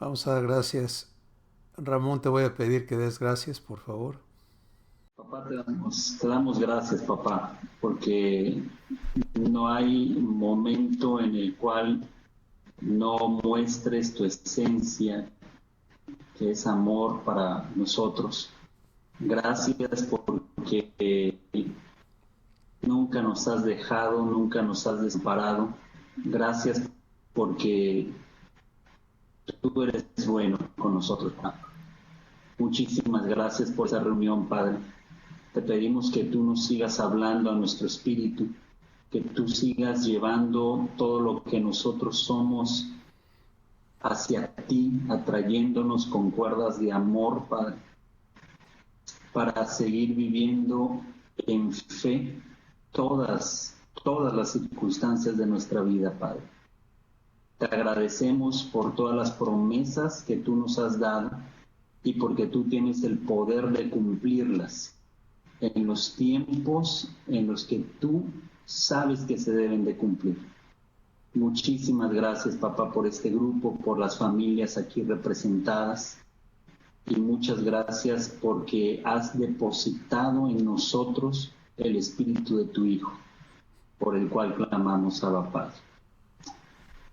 Vamos a dar gracias. Ramón, te voy a pedir que des gracias, por favor. Papá, te damos gracias, papá, porque no hay momento en el cual no muestres tu esencia, que es amor para nosotros. Gracias porque nunca nos has dejado, nunca nos has desamparado. Gracias porque tú eres bueno con nosotros, papá. Muchísimas gracias por esa reunión, Padre. Te pedimos que tú nos sigas hablando a nuestro espíritu, que tú sigas llevando todo lo que nosotros somos hacia ti, atrayéndonos con cuerdas de amor, Padre, para seguir viviendo en fe todas las circunstancias de nuestra vida, Padre. Te agradecemos por todas las promesas que tú nos has dado y porque tú tienes el poder de cumplirlas en los tiempos en los que tú sabes que se deben de cumplir. Muchísimas gracias, papá, por este grupo, por las familias aquí representadas y muchas gracias porque has depositado en nosotros el espíritu de tu Hijo, por el cual clamamos a la paz.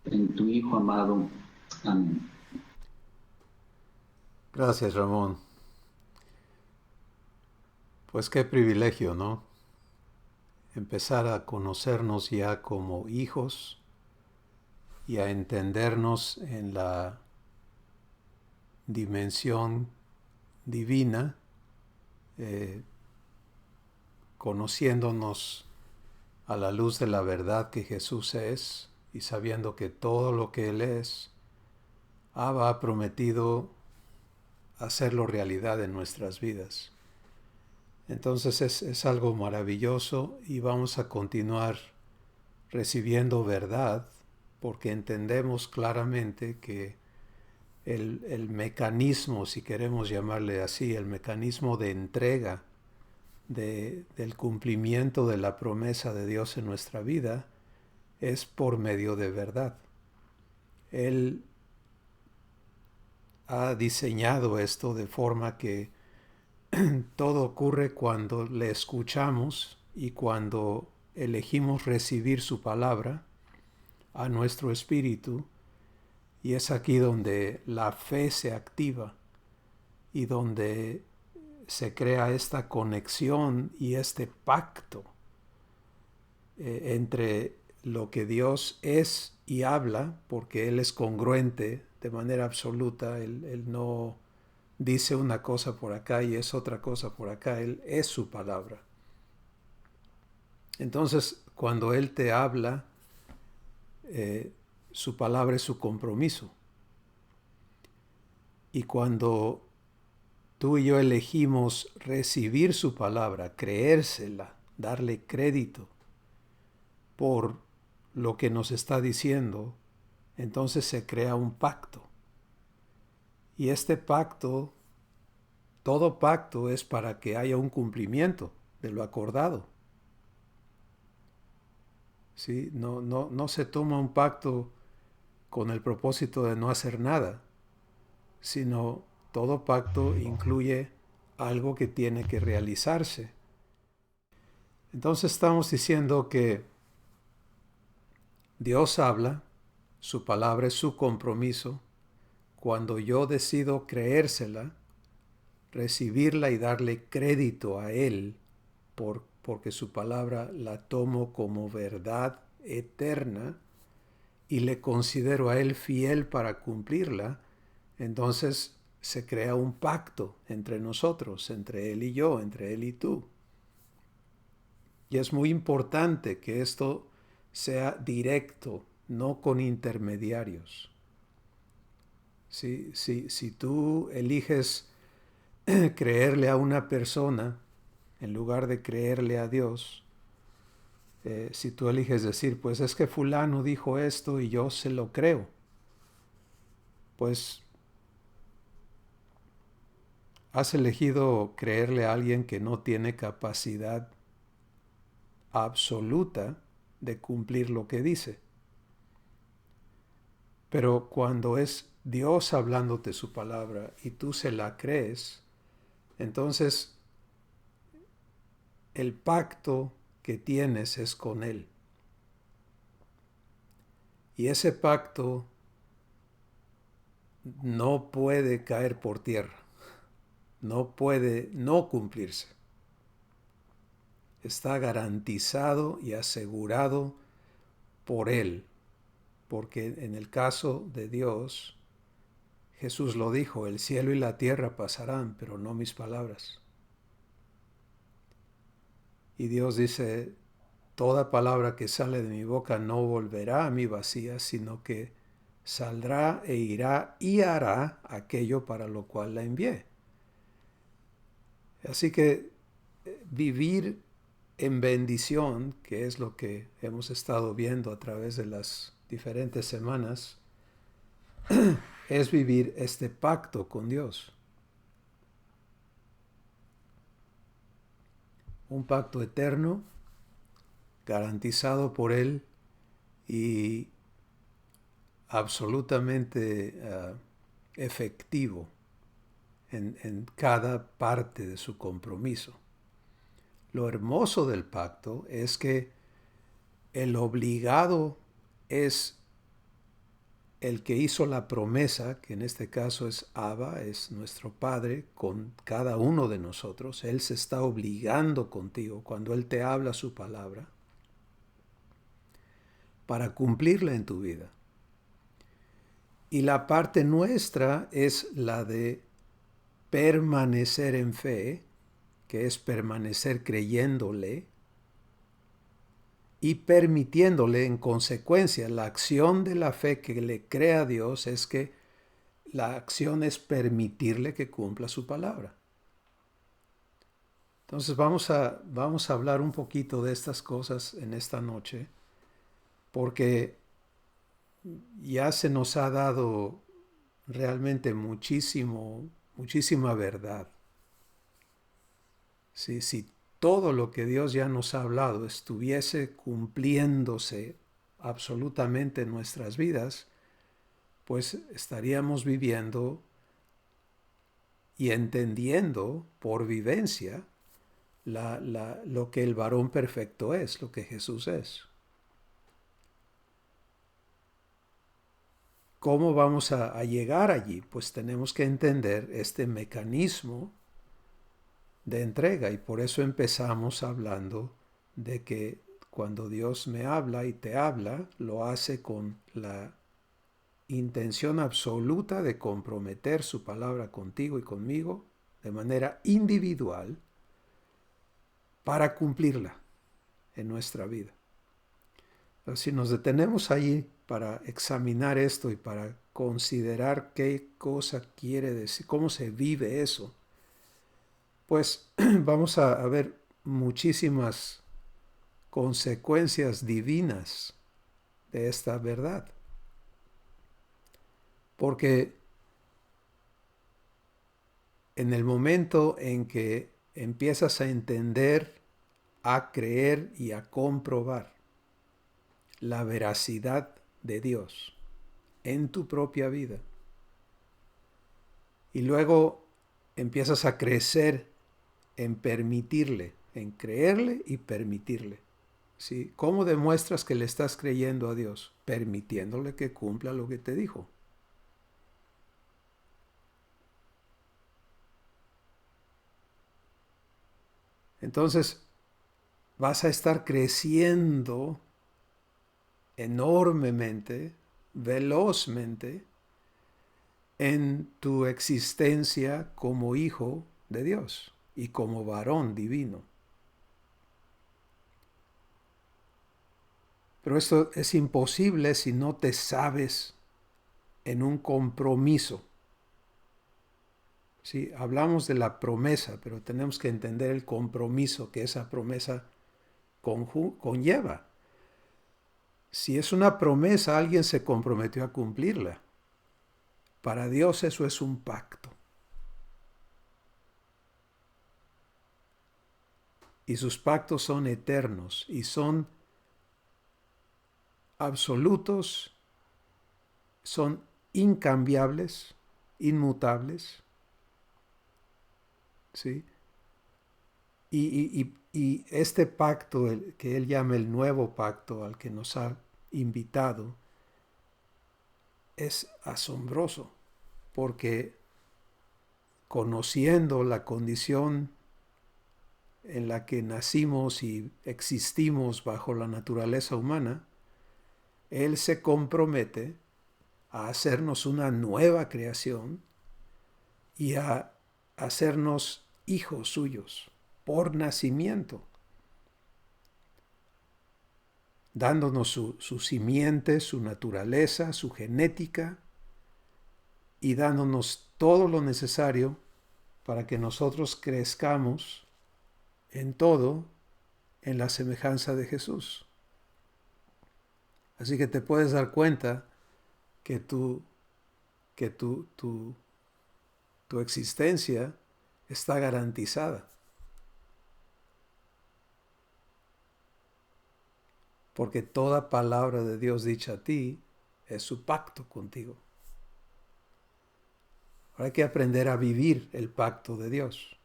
En tu Hijo amado. Amén. Gracias, Ramón. Pues qué privilegio, ¿no? Empezar a conocernos ya como hijos y a entendernos en la dimensión divina, eh, conociéndonos a la luz de la verdad que Jesús es y sabiendo que todo lo que Él es, Abba ha prometido hacerlo realidad en nuestras vidas. Entonces es algo maravilloso y vamos a continuar recibiendo verdad porque entendemos claramente que el mecanismo, si queremos llamarle así, el mecanismo de entrega del cumplimiento de la promesa de Dios en nuestra vida es por medio de verdad. Él ha diseñado esto de forma que todo ocurre cuando le escuchamos y cuando elegimos recibir su palabra a nuestro espíritu, y es aquí donde la fe se activa y donde se crea esta conexión y este pacto entre lo que Dios es y habla, porque Él es congruente de manera absoluta. Él no dice una cosa por acá y es otra cosa por acá. Él es su palabra. Entonces, cuando Él te habla, su palabra es su compromiso. Y cuando tú y yo elegimos recibir su palabra, creérsela, darle crédito por lo que nos está diciendo, entonces se crea un pacto. Y este pacto, todo pacto es para que haya un cumplimiento de lo acordado. ¿Sí? No se toma un pacto con el propósito de no hacer nada, sino todo pacto incluye algo que tiene que realizarse. Entonces estamos diciendo que Dios habla, su palabra es su compromiso. Cuando yo decido creérsela, recibirla y darle crédito a Él, porque su palabra la tomo como verdad eterna y le considero a Él fiel para cumplirla, entonces se crea un pacto entre nosotros, entre Él y yo, entre Él y tú. Y es muy importante que esto sea directo, no con si si tú eliges creerle a una persona en lugar de creerle a Dios, si tú eliges decir, pues es que fulano dijo esto y yo se lo creo, pues has elegido creerle a alguien que no tiene capacidad absoluta de cumplir lo que dice. Pero cuando es Dios hablándote su palabra y tú se la crees, entonces el pacto que tienes es con Él. Y ese pacto no puede caer por tierra, no puede no cumplirse. Está garantizado y asegurado por Él, porque en el caso de Dios, Jesús lo dijo, el cielo y la tierra pasarán, pero no mis palabras. Y Dios dice, toda palabra que sale de mi boca no volverá a mí vacía, sino que saldrá e irá y hará aquello para lo cual la envié. Así que vivir en bendición, que es lo que hemos estado viendo a través de las diferentes semanas, es vivir este pacto con Dios. Un pacto eterno, garantizado por Él y absolutamente efectivo en cada parte de su compromiso. Lo hermoso del pacto es que el obligado es el que hizo la promesa, que en este caso es Abba, es nuestro Padre, con cada uno de nosotros. Él se está obligando contigo cuando Él te habla su palabra para cumplirla en tu vida. Y la parte nuestra es la de permanecer en fe, que es permanecer creyéndole y permitiéndole en consecuencia. La acción de la fe que le crea a Dios es que la acción es permitirle que cumpla su palabra. Entonces vamos a hablar un poquito de estas cosas en esta noche, porque ya se nos ha dado realmente muchísima verdad. Si todo lo que Dios ya nos ha hablado estuviese cumpliéndose absolutamente en nuestras vidas, pues estaríamos viviendo y entendiendo por vivencia lo que el varón perfecto es, lo que Jesús es. ¿Cómo vamos a llegar allí? Pues tenemos que entender este mecanismo de entrega, y por eso empezamos hablando de que cuando Dios me habla y te habla, lo hace con la intención absoluta de comprometer su palabra contigo y conmigo de manera individual para cumplirla en nuestra vida. Entonces, si nos detenemos ahí para examinar esto y para considerar qué cosa quiere decir, cómo se vive eso, pues vamos a ver muchísimas consecuencias divinas de esta verdad. Porque en el momento en que empiezas a entender, a creer y a comprobar la veracidad de Dios en tu propia vida, y luego empiezas a crecer en permitirle, en creerle y permitirle. ¿Sí? ¿Cómo demuestras que le estás creyendo a Dios? Permitiéndole que cumpla lo que te dijo. Entonces, vas a estar creciendo enormemente, velozmente, en tu existencia como hijo de Dios y como varón divino. Pero esto es imposible si no te sabes en un compromiso. Sí, hablamos de la promesa, pero tenemos que entender el compromiso que esa promesa conlleva. Si es una promesa, alguien se comprometió a cumplirla. Para Dios eso es un pacto. Y sus pactos son eternos y son absolutos, son incambiables, inmutables, ¿sí? Y este pacto, que él llama el nuevo pacto al que nos ha invitado, es asombroso, porque conociendo la condición en la que nacimos y existimos bajo la naturaleza humana, Él se compromete a hacernos una nueva creación y a hacernos hijos suyos por nacimiento, dándonos su simiente, su naturaleza, su genética, y dándonos todo lo necesario para que nosotros crezcamos en todo en la semejanza de Jesús. Así que te puedes dar cuenta que tu existencia está garantizada. Porque toda palabra de Dios dicha a ti es su pacto contigo. Ahora hay que aprender a vivir el pacto de Dios.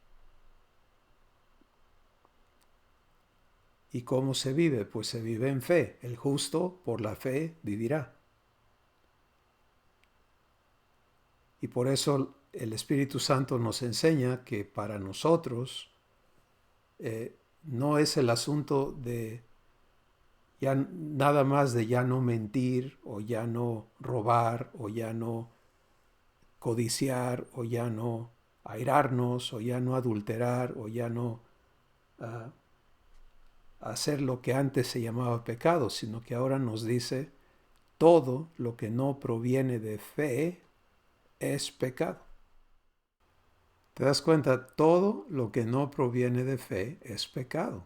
¿Y cómo se vive? Pues se vive en fe. El justo por la fe vivirá. Y por eso el Espíritu Santo nos enseña que para nosotros no es el asunto de ya nada más de ya no mentir, o ya no robar, o ya no codiciar, o ya no airarnos, o ya no adulterar, o ya no hacer lo que antes se llamaba pecado, sino que ahora nos dice todo lo que no proviene de fe es pecado. ¿Te das cuenta? Todo lo que no proviene de fe es pecado.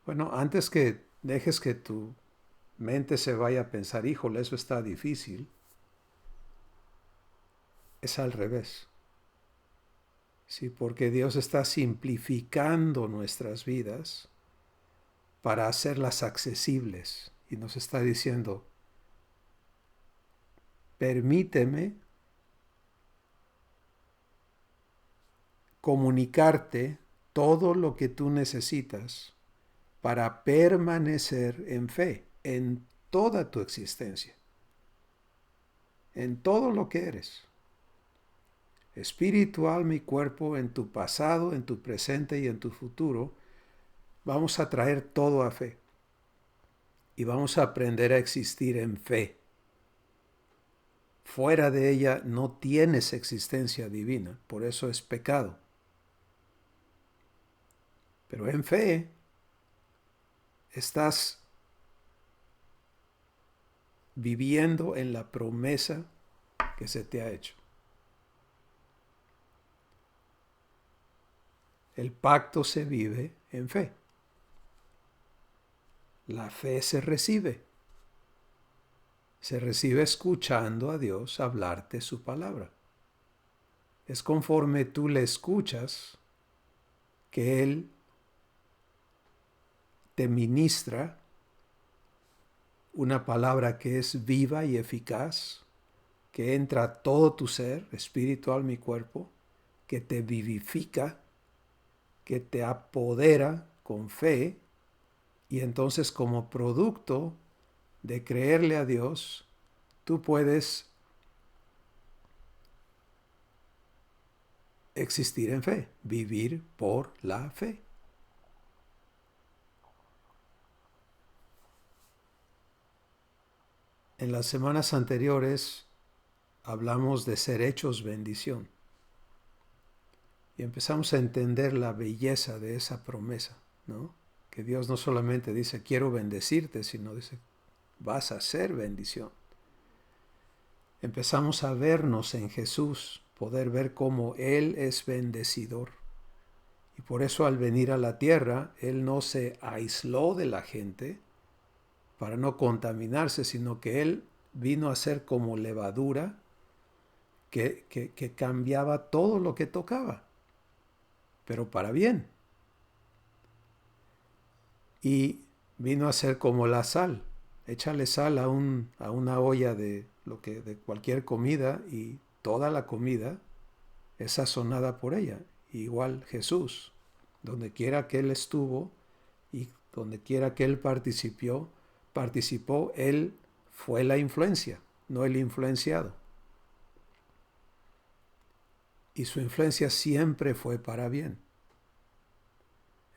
Bueno, antes que dejes que tu mente se vaya a pensar, híjole, eso está difícil, es al revés. Sí, porque Dios está simplificando nuestras vidas para hacerlas accesibles. Y nos está diciendo, permíteme comunicarte todo lo que tú necesitas para permanecer en fe en toda tu existencia, en todo lo que eres. Espíritu, alma y cuerpo, en tu pasado, en tu presente y en tu futuro, vamos a traer todo a fe. Y vamos a aprender a existir en fe. Fuera de ella no tienes existencia divina, por eso es pecado. Pero en fe estás viviendo en la promesa que se te ha hecho. El pacto se vive en fe. La fe se recibe. Se recibe escuchando a Dios hablarte su palabra. Es conforme tú le escuchas que Él te ministra una palabra que es viva y eficaz, que entra a todo tu ser, espíritu, alma y cuerpo, que te vivifica, que te apodera con fe, y entonces como producto de creerle a Dios, tú puedes existir en fe, vivir por la fe. En las semanas anteriores hablamos de ser hechos bendición y empezamos a entender la belleza de esa promesa, ¿no? Que Dios no solamente dice quiero bendecirte, sino dice vas a ser bendición. Empezamos a vernos en Jesús, poder ver cómo Él es bendecidor. Y por eso al venir a la tierra, Él no se aisló de la gente para no contaminarse, sino que Él vino a ser como levadura que cambiaba todo lo que tocaba, pero para bien. Y vino a ser como la sal. Échale sal a una olla de lo que de cualquier comida, y toda la comida es sazonada por ella. Igual Jesús, donde quiera que Él estuvo y donde quiera que Él participó, Él fue la influencia, no el influenciado. Y su influencia siempre fue para bien.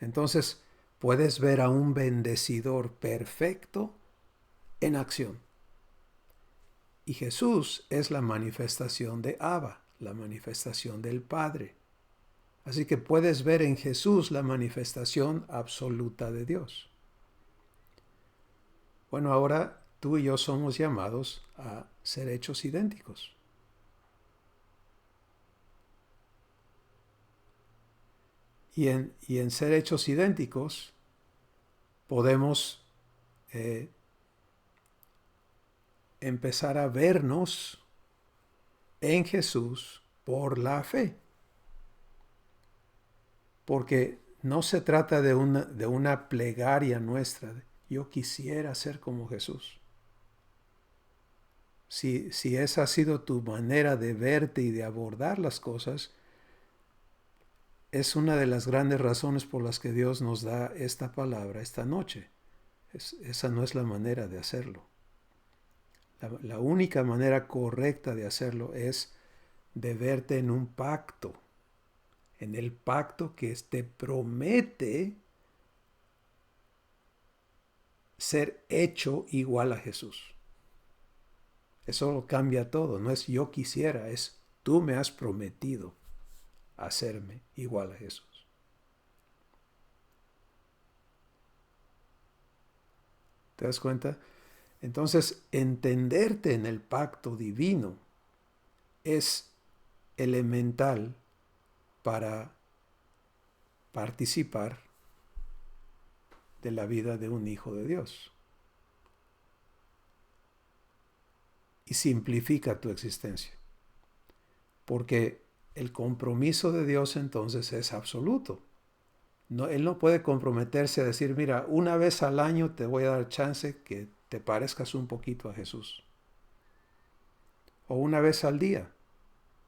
Entonces, puedes ver a un bendecidor perfecto en acción. Y Jesús es la manifestación de Abba, la manifestación del Padre. Así que puedes ver en Jesús la manifestación absoluta de Dios. Bueno, ahora tú y yo somos llamados a ser hechos idénticos. Y en ser hechos idénticos podemos empezar a vernos en Jesús por la fe. Porque no se trata de una plegaria nuestra. Yo quisiera ser como Jesús. Si esa ha sido tu manera de verte y de abordar las cosas, es una de las grandes razones por las que Dios nos da esta palabra esta noche. Esa no es la manera de hacerlo. La única manera correcta de hacerlo es de verte en un pacto, en el pacto que te promete ser hecho igual a Jesús. Eso lo cambia todo. No es yo quisiera, es tú me has prometido hacerme igual a Jesús. ¿Te das cuenta? Entonces, entenderte en el pacto divino es elemental para participar de la vida de un hijo de Dios. Y simplifica tu existencia. Porque el compromiso de Dios entonces es absoluto. No, Él no puede comprometerse a decir, mira, una vez al año te voy a dar chance que te parezcas un poquito a Jesús. O una vez al día.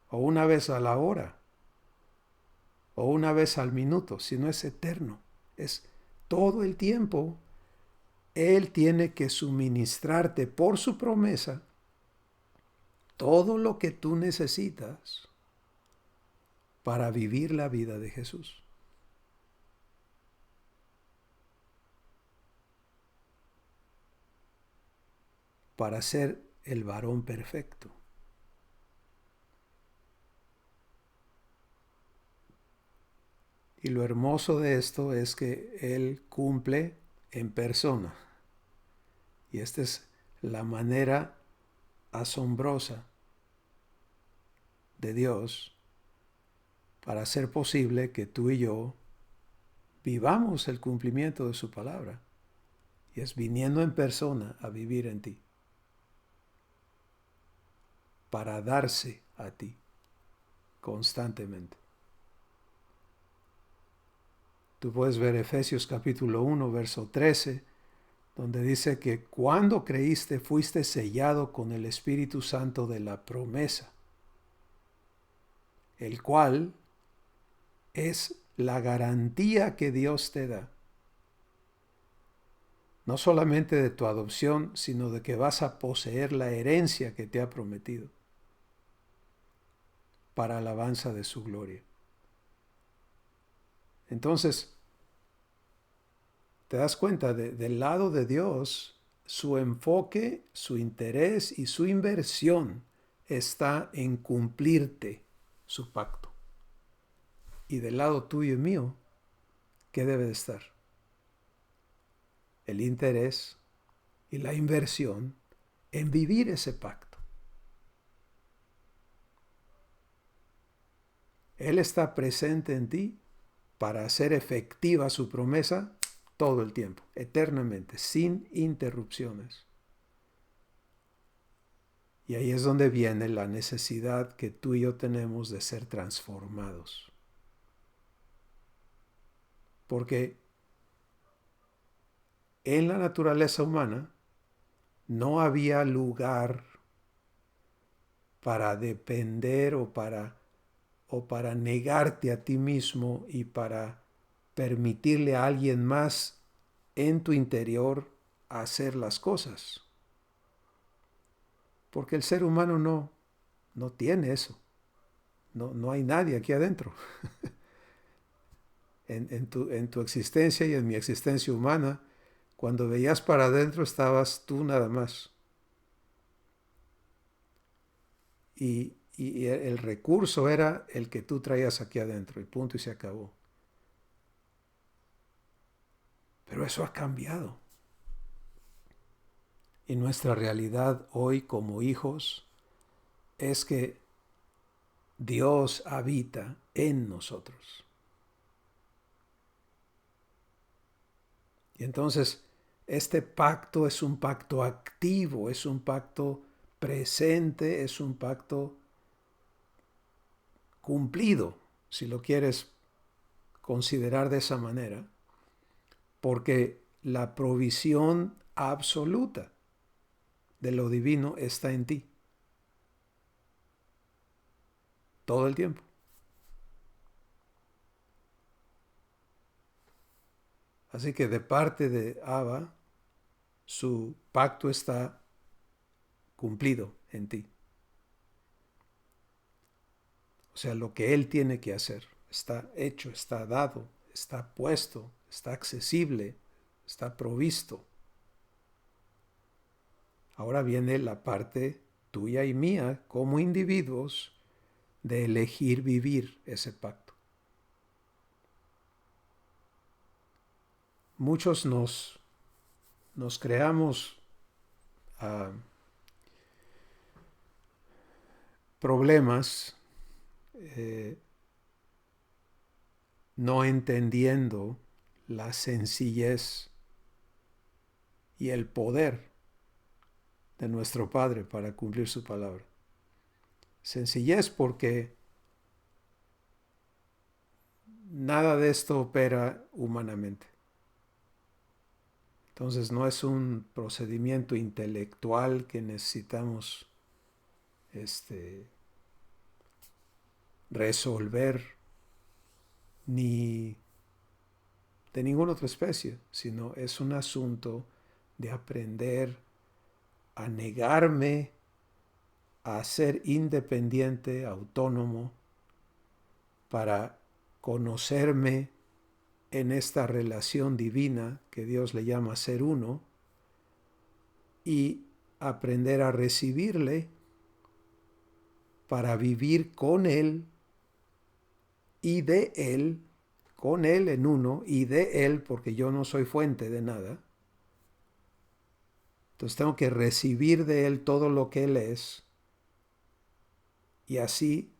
O una vez a la hora. O una vez al minuto. Si no es eterno. Es todo el tiempo. Él tiene que suministrarte por su promesa todo lo que tú necesitas para vivir la vida de Jesús. Para ser el varón perfecto. Y lo hermoso de esto es que Él cumple en persona. Y esta es la manera asombrosa de Dios para hacer posible que tú y yo vivamos el cumplimiento de su palabra. Y es viniendo en persona a vivir en ti. Para darse a ti constantemente. Tú puedes ver Efesios capítulo 1, verso 13, donde dice que cuando creíste fuiste sellado con el Espíritu Santo de la promesa, el cual es la garantía que Dios te da. No solamente de tu adopción, sino de que vas a poseer la herencia que te ha prometido para alabanza de su gloria. Entonces, te das cuenta, del lado de Dios, su enfoque, su interés y su inversión está en cumplirte su pacto. Y del lado tuyo y mío, ¿qué debe de estar? El interés y la inversión en vivir ese pacto. Él está presente en ti para hacer efectiva su promesa todo el tiempo, eternamente, sin interrupciones. Y ahí es donde viene la necesidad que tú y yo tenemos de ser transformados. Porque en la naturaleza humana no había lugar para depender o para negarte a ti mismo y para permitirle a alguien más en tu interior hacer las cosas. Porque el ser humano no tiene eso. No hay nadie aquí adentro. En tu existencia y en mi existencia humana, cuando veías para adentro estabas tú nada más. Y el recurso era el que tú traías aquí adentro y punto y se acabó. Pero eso ha cambiado. Y nuestra realidad hoy como hijos es que Dios habita en nosotros. Y entonces este pacto es un pacto activo, es un pacto presente, es un pacto cumplido, si lo quieres considerar de esa manera, porque la provisión absoluta de lo divino está en ti. Todo el tiempo. Así que de parte de Abba, su pacto está cumplido en ti. O sea, lo que Él tiene que hacer está hecho, está dado, está puesto, está accesible, está provisto. Ahora viene la parte tuya y mía como individuos de elegir vivir ese pacto. Muchos nos creamos problemas no entendiendo la sencillez y el poder de nuestro Padre para cumplir su palabra. Sencillez porque nada de esto opera humanamente. Entonces no es un procedimiento intelectual que necesitamos resolver ni de ninguna otra especie, sino es un asunto de aprender a negarme a ser independiente, autónomo, para conocerme en esta relación divina que Dios le llama ser uno y aprender a recibirle para vivir con Él y de Él, con Él en uno y de Él, porque yo no soy fuente de nada. Entonces tengo que recibir de Él todo lo que Él es y así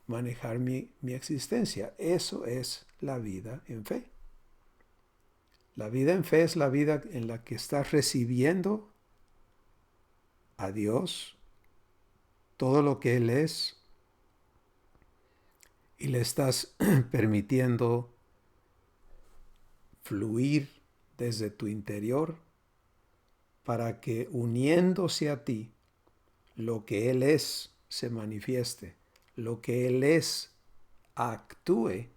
manejar mi existencia. Eso es la vida en fe. La vida en fe es la vida en la que estás recibiendo a Dios, todo lo que Él es, y le estás permitiendo fluir desde tu interior para que uniéndose a ti, lo que Él es se manifieste, lo que Él es actúe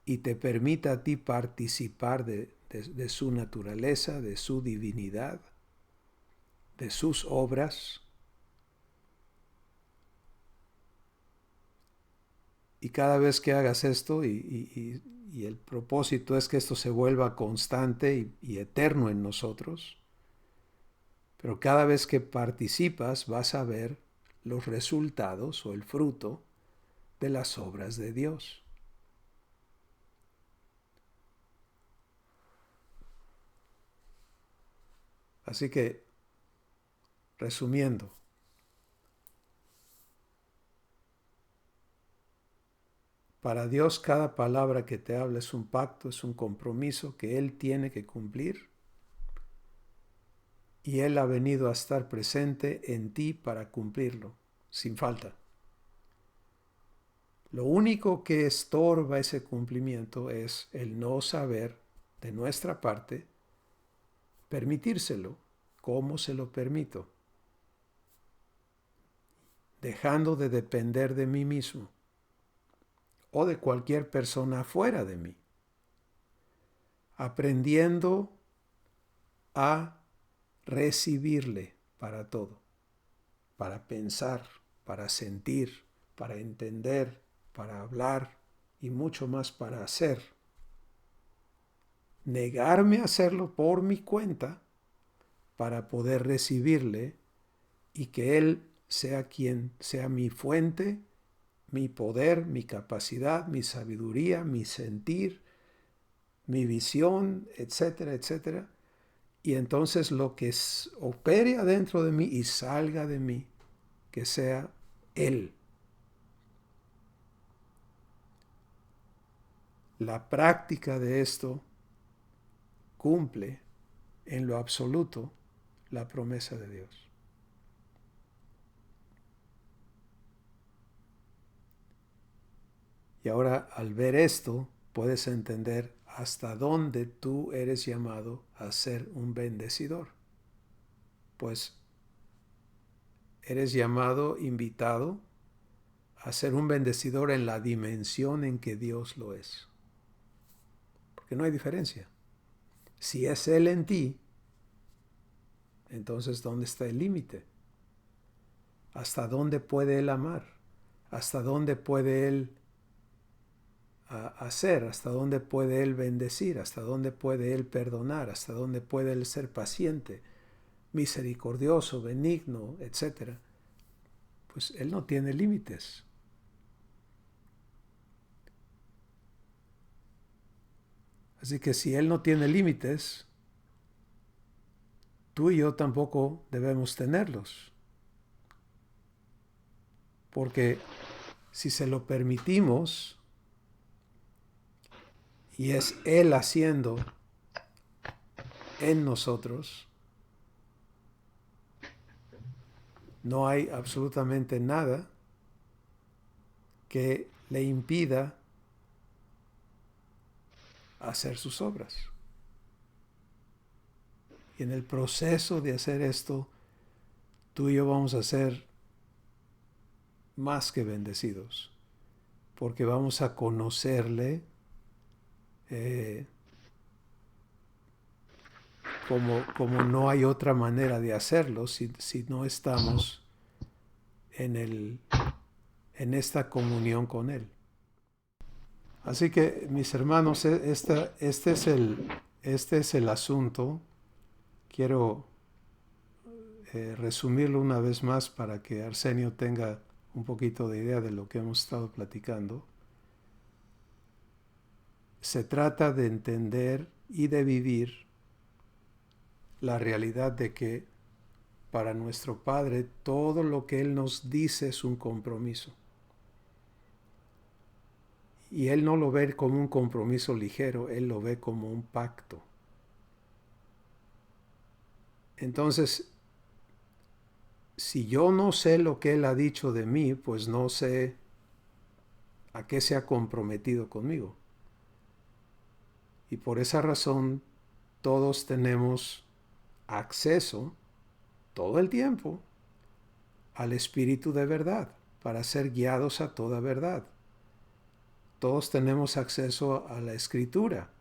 y te permita a ti participar de su naturaleza, de su divinidad, de sus obras. Y cada vez que hagas esto, y el propósito es que esto se vuelva constante y eterno en nosotros, pero cada vez que participas vas a ver los resultados o el fruto de las obras de Dios. Así que, resumiendo, para Dios cada palabra que te habla es un pacto, es un compromiso que Él tiene que cumplir y Él ha venido a estar presente en ti para cumplirlo, sin falta. Lo único que estorba ese cumplimiento es el no saber de nuestra parte permitírselo. ¿Cómo se lo permito? dejando de depender de mí mismo o de cualquier persona fuera de mí, aprendiendo a recibirle para todo, para pensar, para sentir, para entender, para hablar y mucho más para hacer. Negarme a hacerlo por mi cuenta para poder recibirle y que Él sea quien sea mi fuente, mi poder, mi capacidad, mi sabiduría, mi sentir, mi visión, etcétera, etcétera. Y entonces lo que opere adentro de mí y salga de mí, que sea Él. La práctica de esto cumple en lo absoluto la promesa de Dios. Y ahora, al ver esto, puedes entender hasta dónde tú eres llamado a ser un bendecidor. Pues eres llamado, invitado a ser un bendecidor en la dimensión en que Dios lo es. Porque no hay diferencia. Si es Él en ti, entonces ¿dónde está el límite? ¿Hasta dónde puede Él amar? ¿Hasta dónde puede Él hacer? ¿Hasta dónde puede Él bendecir? ¿Hasta dónde puede Él perdonar? ¿Hasta dónde puede Él ser paciente, misericordioso, benigno, etcétera? Pues Él no tiene límites. Así que si Él no tiene límites, tú y yo tampoco debemos tenerlos. Porque si se lo permitimos y es Él haciendo en nosotros, no hay absolutamente nada que le impida hacer sus obras. Y en el proceso de hacer esto, tú y yo vamos a ser más que bendecidos, porque vamos a conocerle como no hay otra manera de hacerlo si no estamos en esta comunión con Él. Así que, mis hermanos, este es el asunto. Quiero resumirlo una vez más para que Arsenio tenga un poquito de idea de lo que hemos estado platicando. Se trata de entender y de vivir la realidad de que para nuestro Padre todo lo que Él nos dice es un compromiso. Y Él no lo ve como un compromiso ligero, Él lo ve como un pacto. Entonces, si yo no sé lo que Él ha dicho de mí, pues no sé a qué se ha comprometido conmigo. Y por esa razón, todos tenemos acceso todo el tiempo al Espíritu de verdad para ser guiados a toda verdad. Todos tenemos acceso a la Escritura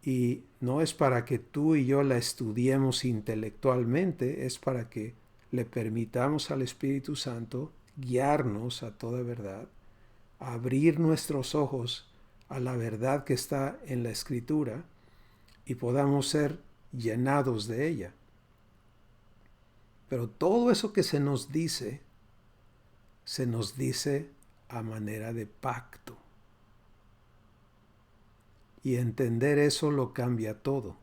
y no es para que tú y yo la estudiemos intelectualmente, es para que le permitamos al Espíritu Santo guiarnos a toda verdad, abrir nuestros ojos a la verdad que está en la Escritura y podamos ser llenados de ella. Pero todo eso que se nos dice a manera de pacto. Y entender eso lo cambia todo.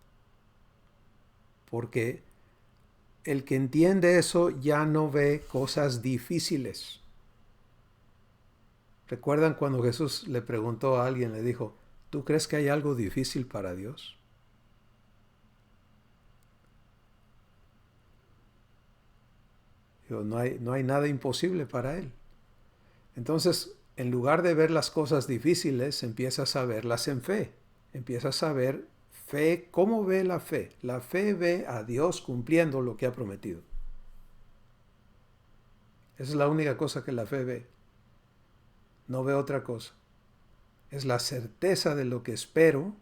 Porque el que entiende eso ya no ve cosas difíciles. ¿Recuerdan cuando Jesús le preguntó a alguien, le dijo, ¿tú crees que hay algo difícil para Dios? Digo, no hay nada imposible para Él. Entonces, en lugar de ver las cosas difíciles, empiezas a verlas en fe. Empiezas a ver fe. ¿Cómo ve la fe? La fe ve a Dios cumpliendo lo que ha prometido. Esa es la única cosa que la fe ve. No ve otra cosa. Es la certeza de lo que espero.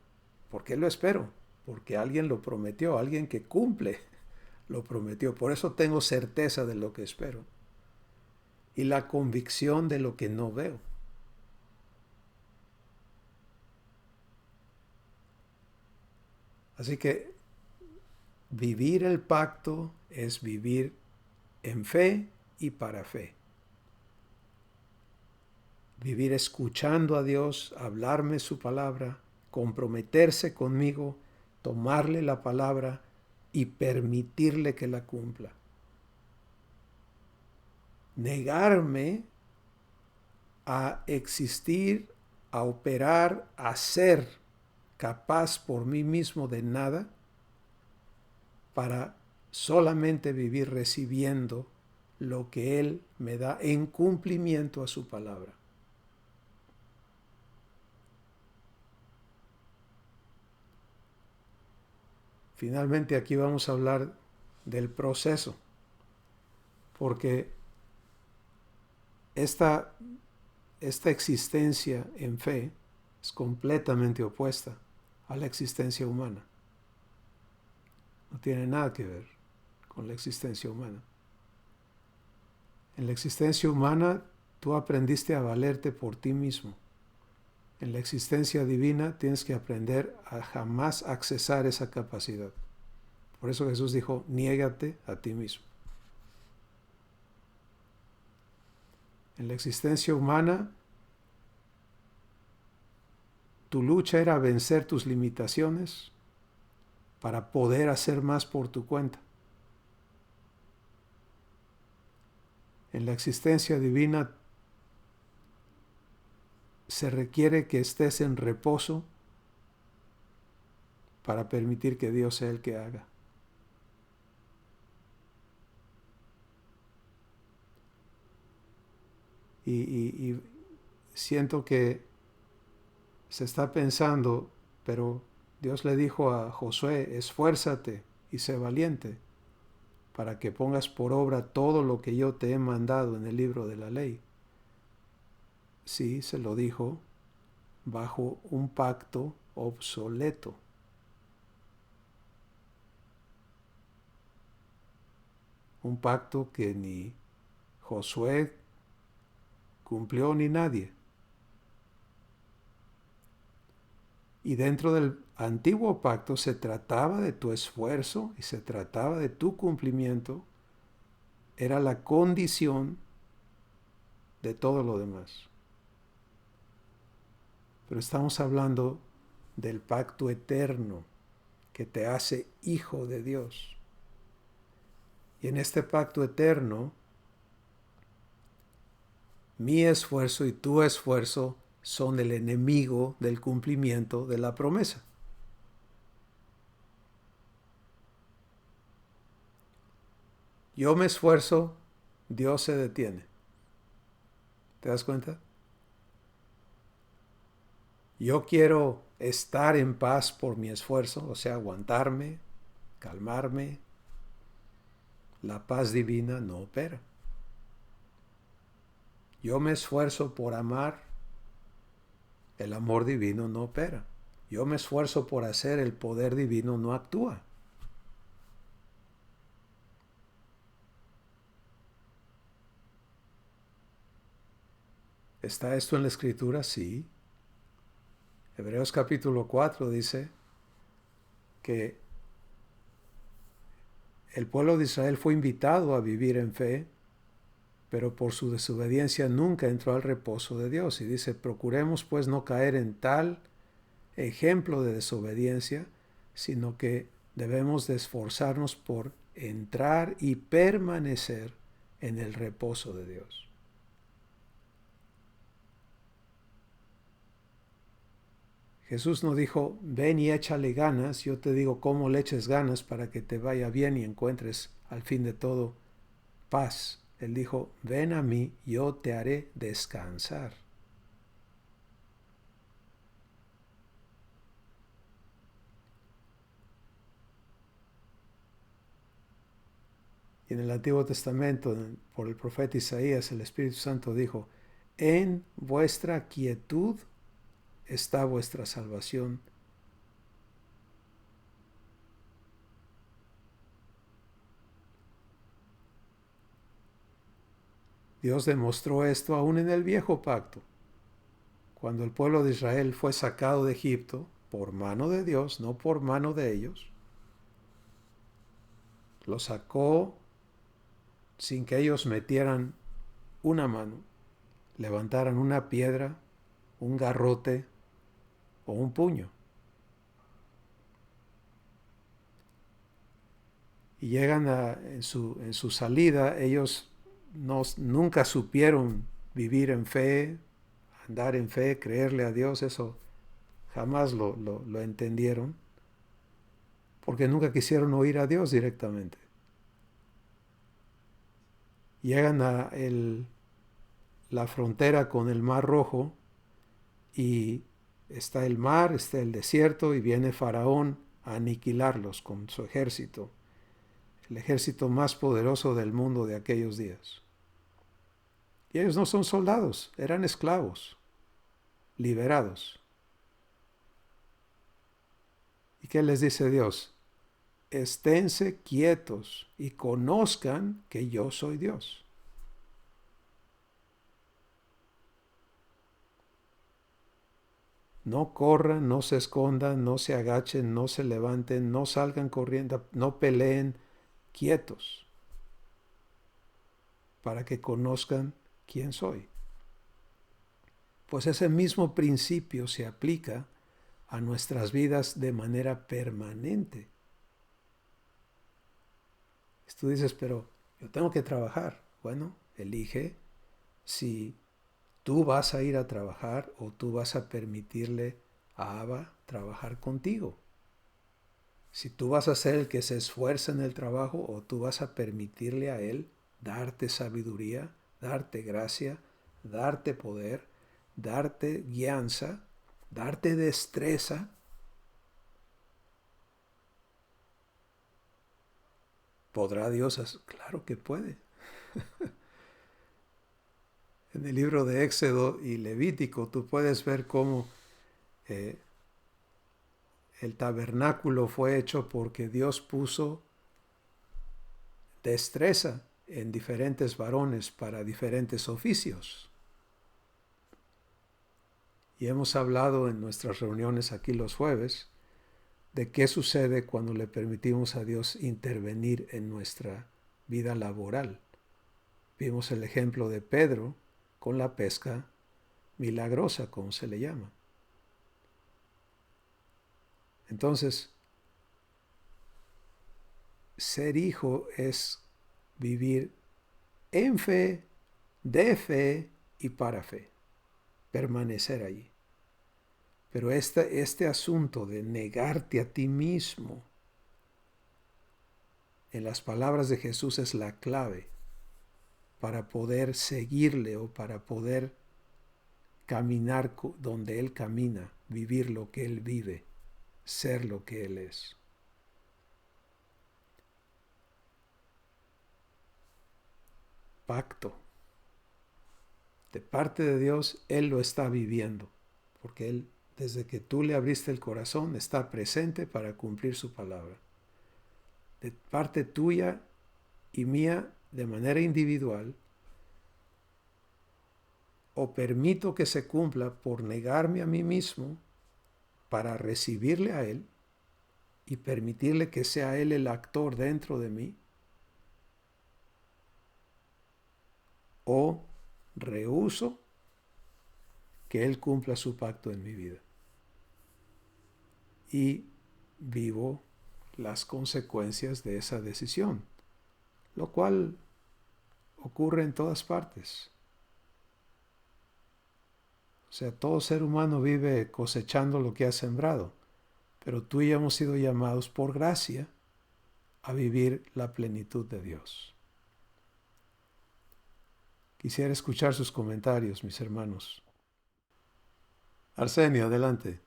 ¿Por qué lo espero? Porque alguien lo prometió, alguien que cumple lo prometió. Por eso tengo certeza de lo que espero. Y la convicción de lo que no veo. Así que vivir el pacto es vivir en fe y para fe. Vivir escuchando a Dios, hablarme su palabra, comprometerse conmigo, tomarle la palabra y permitirle que la cumpla. Negarme a existir, a operar, a ser capaz por mí mismo de nada, para solamente vivir recibiendo lo que Él me da en cumplimiento a su palabra. Finalmente aquí vamos a hablar del proceso, porque esta existencia en fe es completamente opuesta a la existencia humana. No tiene nada que ver con la existencia humana. En la existencia humana tú aprendiste a valerte por ti mismo. En la existencia divina tienes que aprender a jamás accesar esa capacidad. Por eso Jesús dijo, niégate a ti mismo. En la existencia humana, tu lucha era vencer tus limitaciones para poder hacer más por tu cuenta. En la existencia divina se requiere que estés en reposo para permitir que Dios sea el que haga. Y siento que se está pensando, pero Dios le dijo a Josué, esfuérzate y sé valiente para que pongas por obra todo lo que yo te he mandado en el libro de la ley. Sí, se lo dijo bajo un pacto obsoleto. Un pacto que ni Josué cumplió ni nadie. Y dentro del antiguo pacto se trataba de tu esfuerzo y se trataba de tu cumplimiento. Era la condición de todo lo demás. Pero estamos hablando del pacto eterno que te hace hijo de Dios. Y en este pacto eterno, mi esfuerzo y tu esfuerzo son el enemigo del cumplimiento de la promesa. Yo me esfuerzo, Dios se detiene. ¿Te das cuenta? Yo quiero estar en paz por mi esfuerzo, o sea, aguantarme, calmarme. La paz divina no opera. Yo me esfuerzo por amar, el amor divino no opera. Yo me esfuerzo por hacer, el poder divino no actúa. ¿Está esto en la Escritura? Sí. Hebreos capítulo 4 dice que el pueblo de Israel fue invitado a vivir en fe, pero por su desobediencia nunca entró al reposo de Dios. Y dice, procuremos pues no caer en tal ejemplo de desobediencia, sino que debemos de esforzarnos por entrar y permanecer en el reposo de Dios. Jesús no dijo, ven y échale ganas, yo te digo cómo le eches ganas para que te vaya bien y encuentres al fin de todo paz. Él dijo, ven a mí, yo te haré descansar. Y en el Antiguo Testamento, por el profeta Isaías, el Espíritu Santo dijo, en vuestra quietud está vuestra salvación. Dios demostró esto aún en el viejo pacto. Cuando el pueblo de Israel fue sacado de Egipto por mano de Dios, no por mano de ellos, lo sacó sin que ellos metieran una mano, levantaran una piedra, un garrote o un puño. Y llegan en su salida, ellos nunca supieron vivir en fe, andar en fe, creerle a Dios, eso jamás lo entendieron, porque nunca quisieron oír a Dios directamente. Llegan a la frontera con el Mar Rojo y está el mar, está el desierto y viene Faraón a aniquilarlos con su ejército, el ejército más poderoso del mundo de aquellos días. Y ellos no son soldados, eran esclavos, liberados. ¿Y qué les dice Dios? Esténse quietos y conozcan que yo soy Dios. No corran, no se escondan, no se agachen, no se levanten, no salgan corriendo, no peleen, quietos, para que conozcan quién soy. Pues ese mismo principio se aplica a nuestras vidas de manera permanente. Tú dices, pero yo tengo que trabajar. Bueno, elige si tú vas a ir a trabajar o tú vas a permitirle a Abba trabajar contigo. Si tú vas a ser el que se esfuerza en el trabajo o tú vas a permitirle a Él darte sabiduría, darte gracia, darte poder, darte guianza, darte destreza. ¿Podrá Dios? Claro que puede. En el libro de Éxodo y Levítico tú puedes ver cómo el tabernáculo fue hecho porque Dios puso destreza en diferentes varones para diferentes oficios. Y hemos hablado en nuestras reuniones aquí los jueves de qué sucede cuando le permitimos a Dios intervenir en nuestra vida laboral. Vimos el ejemplo de Pedro con la pesca milagrosa, como se le llama. Entonces, ser hijo es vivir en fe, de fe y para fe, permanecer allí. Pero este asunto de negarte a ti mismo, en las palabras de Jesús es la clave para poder seguirle o para poder caminar donde Él camina, vivir lo que Él vive, ser lo que Él es. Pacto. De parte de Dios, Él lo está viviendo, porque Él, desde que tú le abriste el corazón, está presente para cumplir su palabra. De parte tuya y mía, de manera individual, o permito que se cumpla por negarme a mí mismo para recibirle a Él y permitirle que sea Él el actor dentro de mí, o rehúso que Él cumpla su pacto en mi vida y vivo las consecuencias de esa decisión, lo cual ocurre en todas partes. O sea, todo ser humano vive cosechando lo que ha sembrado, pero tú y yo hemos sido llamados por gracia a vivir la plenitud de Dios. Quisiera escuchar sus comentarios, mis hermanos. Arsenio, adelante.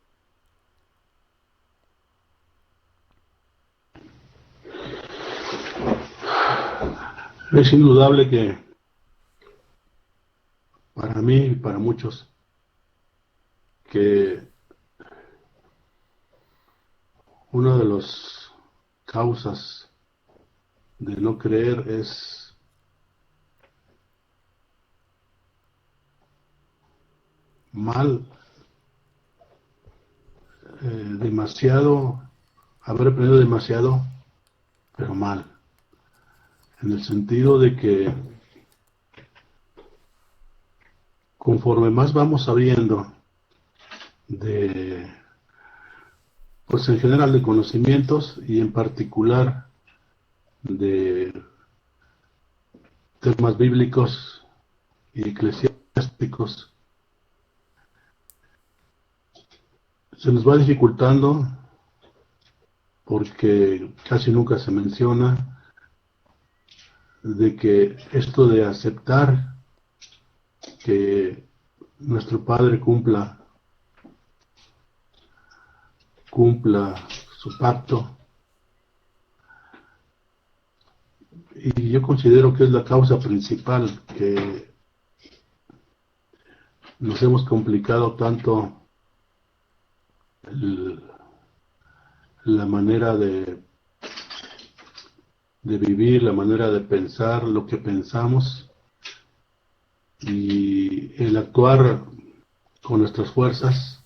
Es indudable que para mí y para muchos, que una de las causas de no creer es mal, demasiado, haber aprendido demasiado, pero mal, en el sentido de que conforme más vamos sabiendo de, pues en general de conocimientos y en particular de temas bíblicos y eclesiásticos, se nos va dificultando porque casi nunca se menciona de que esto de aceptar que nuestro Padre cumpla su pacto, y yo considero que es la causa principal que nos hemos complicado tanto el, la manera de vivir, la manera de pensar, lo que pensamos y el actuar con nuestras fuerzas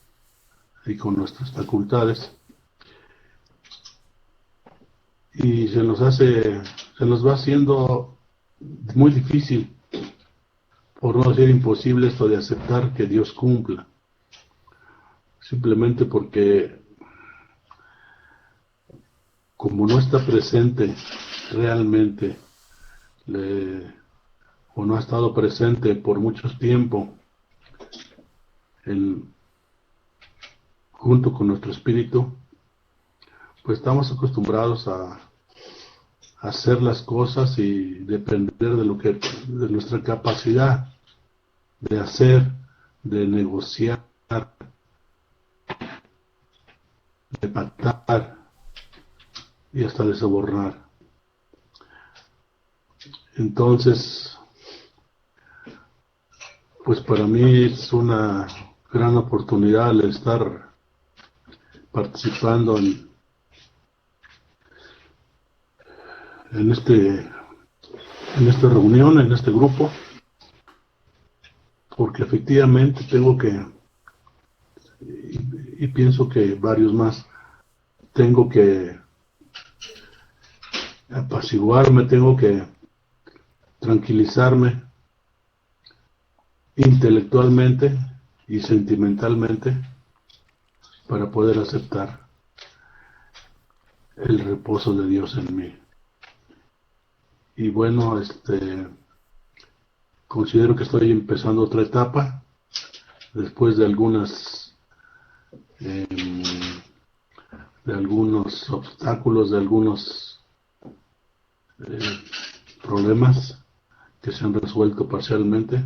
y con nuestras facultades. Y se nos va haciendo muy difícil, por no decir imposible, esto de aceptar que Dios cumpla. Simplemente porque como no está presente realmente, o no ha estado presente por mucho tiempo junto con nuestro espíritu, pues estamos acostumbrados a hacer las cosas y depender de nuestra capacidad de hacer, de negociar, de pactar y hasta de sobornar. Entonces, pues para mí es una gran oportunidad el estar participando en esta reunión, en este grupo, porque efectivamente tengo que, y pienso que varios más, tengo que apaciguarme, tengo que tranquilizarme intelectualmente y sentimentalmente para poder aceptar el reposo de Dios en mí. Y bueno, considero que estoy empezando otra etapa después de algunos obstáculos, de algunos problemas que se han resuelto parcialmente,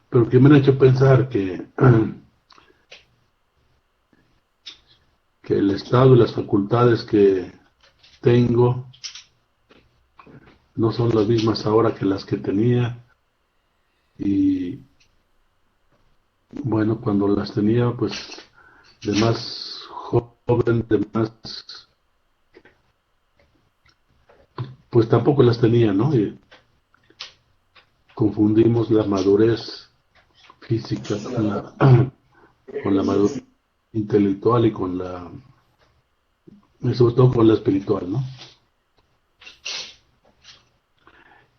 pero que me han hecho pensar que el estado y las facultades que tengo no son las mismas ahora que las que tenía, y bueno, cuando las tenía pues de más joven, de más, pues tampoco las tenía, ¿no? Y confundimos la madurez física con la madurez intelectual y sobre todo con la espiritual, ¿no?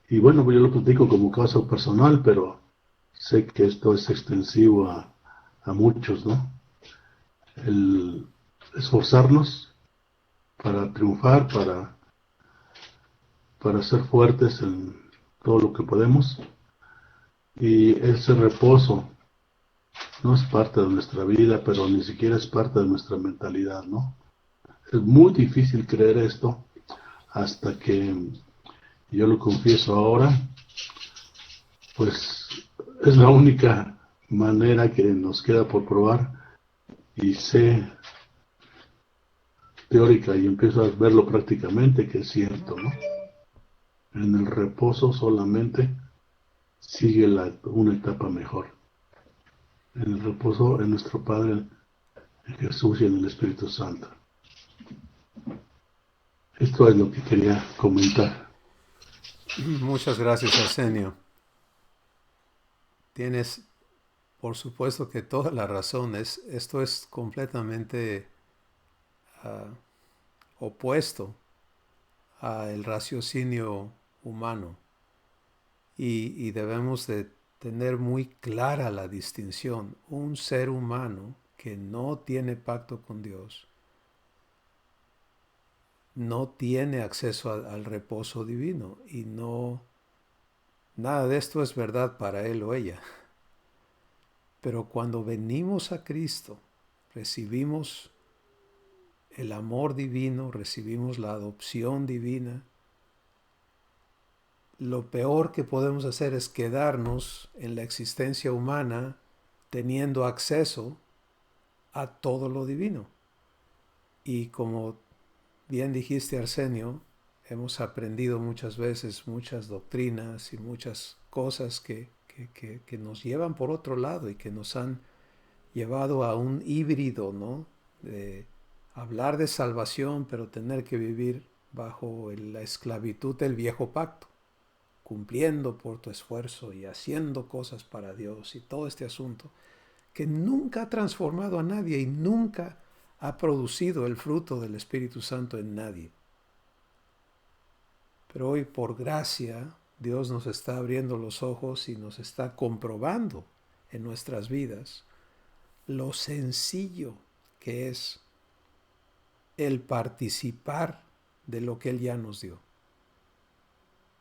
Y bueno, pues yo lo platico como caso personal, pero sé que esto es extensivo a muchos, ¿no? El esforzarnos para triunfar, para ser fuertes en todo lo que podemos, y ese reposo no es parte de nuestra vida, pero ni siquiera es parte de nuestra mentalidad, ¿no? Es muy difícil creer esto hasta que, yo lo confieso ahora, pues es la única manera que nos queda por probar, y sé teórica y empiezo a verlo prácticamente que es cierto, ¿no? En el reposo solamente sigue una etapa mejor. En el reposo en nuestro Padre, en Jesús y en el Espíritu Santo. Esto es lo que quería comentar. Muchas gracias, Arsenio. Tienes, por supuesto, que toda la razón. Esto es completamente opuesto al raciocinio humano. Y debemos de tener muy clara la distinción. Un ser humano que no tiene pacto con Dios no tiene acceso al reposo divino, y nada de esto es verdad para él o ella. Pero cuando venimos a Cristo, recibimos el amor divino, recibimos la adopción divina. Lo peor que podemos hacer es quedarnos en la existencia humana teniendo acceso a todo lo divino. Y como bien dijiste, Arsenio, hemos aprendido muchas veces muchas doctrinas y muchas cosas que nos llevan por otro lado y que nos han llevado a un híbrido, ¿no? De hablar de salvación, pero tener que vivir bajo la esclavitud del viejo pacto, cumpliendo por tu esfuerzo y haciendo cosas para Dios y todo este asunto que nunca ha transformado a nadie y nunca ha producido el fruto del Espíritu Santo en nadie. Pero hoy, por gracia, Dios nos está abriendo los ojos y nos está comprobando en nuestras vidas lo sencillo que es el participar de lo que Él ya nos dio.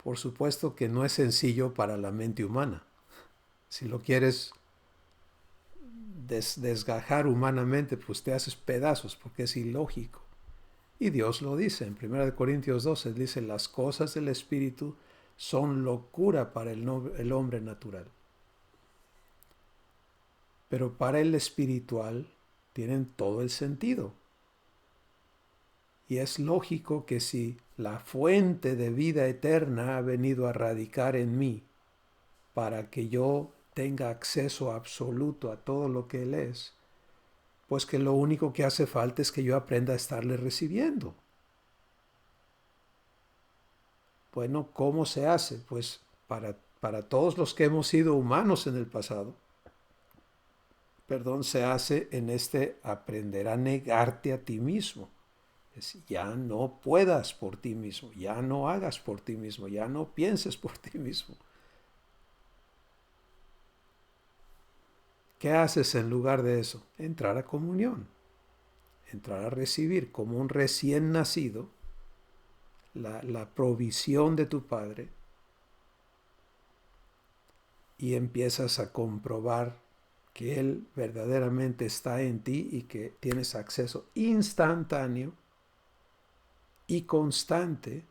Por supuesto que no es sencillo para la mente humana. Si lo quieres desgajar humanamente, pues te haces pedazos, porque es ilógico. Y Dios lo dice en 1 Corintios 12, dice: las cosas del Espíritu son locura para el hombre natural. Pero para el espiritual tienen todo el sentido. Y es lógico que si la fuente de vida eterna ha venido a radicar en mí para que yo tenga acceso absoluto a todo lo que Él es, pues que lo único que hace falta es que yo aprenda a estarle recibiendo. Bueno, ¿cómo se hace? Pues para todos los que hemos sido humanos en el pasado, se hace en este aprender a negarte a ti mismo. Es, ya no puedas por ti mismo, ya no hagas por ti mismo, ya no pienses por ti mismo. ¿Qué haces en lugar de eso? Entrar a comunión, entrar a recibir como un recién nacido la provisión de tu Padre, y empiezas a comprobar que Él verdaderamente está en ti y que tienes acceso instantáneo y constante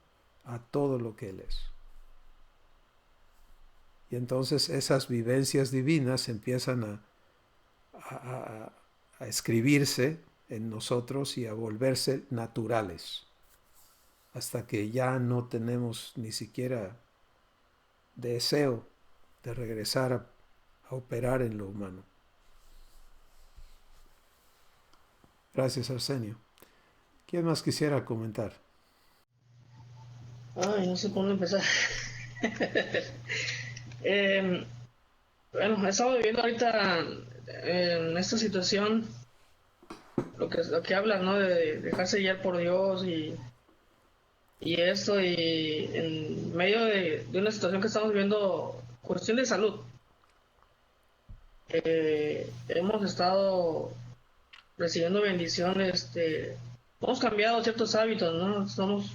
a todo lo que Él es. Y entonces esas vivencias divinas empiezan a escribirse en nosotros y a volverse naturales, hasta que ya no tenemos ni siquiera deseo de regresar a operar en lo humano. Gracias, Arsenio. ¿Quién más quisiera comentar? Ay, no sé por dónde empezar. Bueno, estamos viviendo ahorita en esta situación lo que hablas, ¿no? De dejarse guiar por Dios y esto, y en medio de una situación que estamos viviendo, cuestión de salud. Hemos estado recibiendo bendiciones, hemos cambiado ciertos hábitos, ¿no? Estamos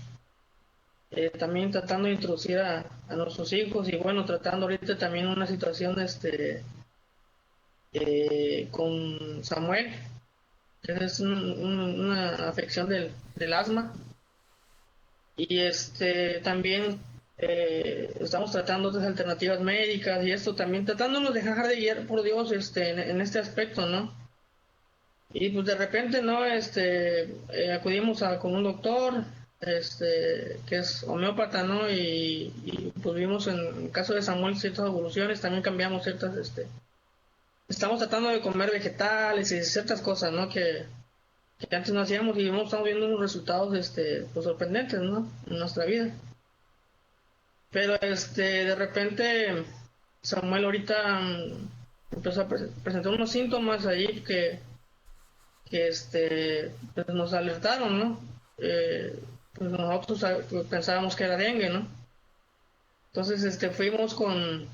también tratando de introducir a nuestros hijos, y bueno, tratando ahorita también una situación con Samuel, que es una afección del asma, y también estamos tratando otras alternativas médicas, y esto también tratándonos de dejar de guiar por Dios en este aspecto, ¿no? Y pues de repente, ¿no? Acudimos con un doctor, que es homeópata, ¿no? Pues vimos en el caso de Samuel ciertas evoluciones, también cambiamos ciertas, estamos tratando de comer vegetales y ciertas cosas, ¿no? Que antes no hacíamos y estamos viendo unos resultados, pues sorprendentes, ¿no? En nuestra vida. Pero, de repente, Samuel ahorita empezó a presentar unos síntomas ahí que pues nos alertaron, ¿no? Pues nosotros pensábamos que era dengue, ¿no? Entonces, fuimos con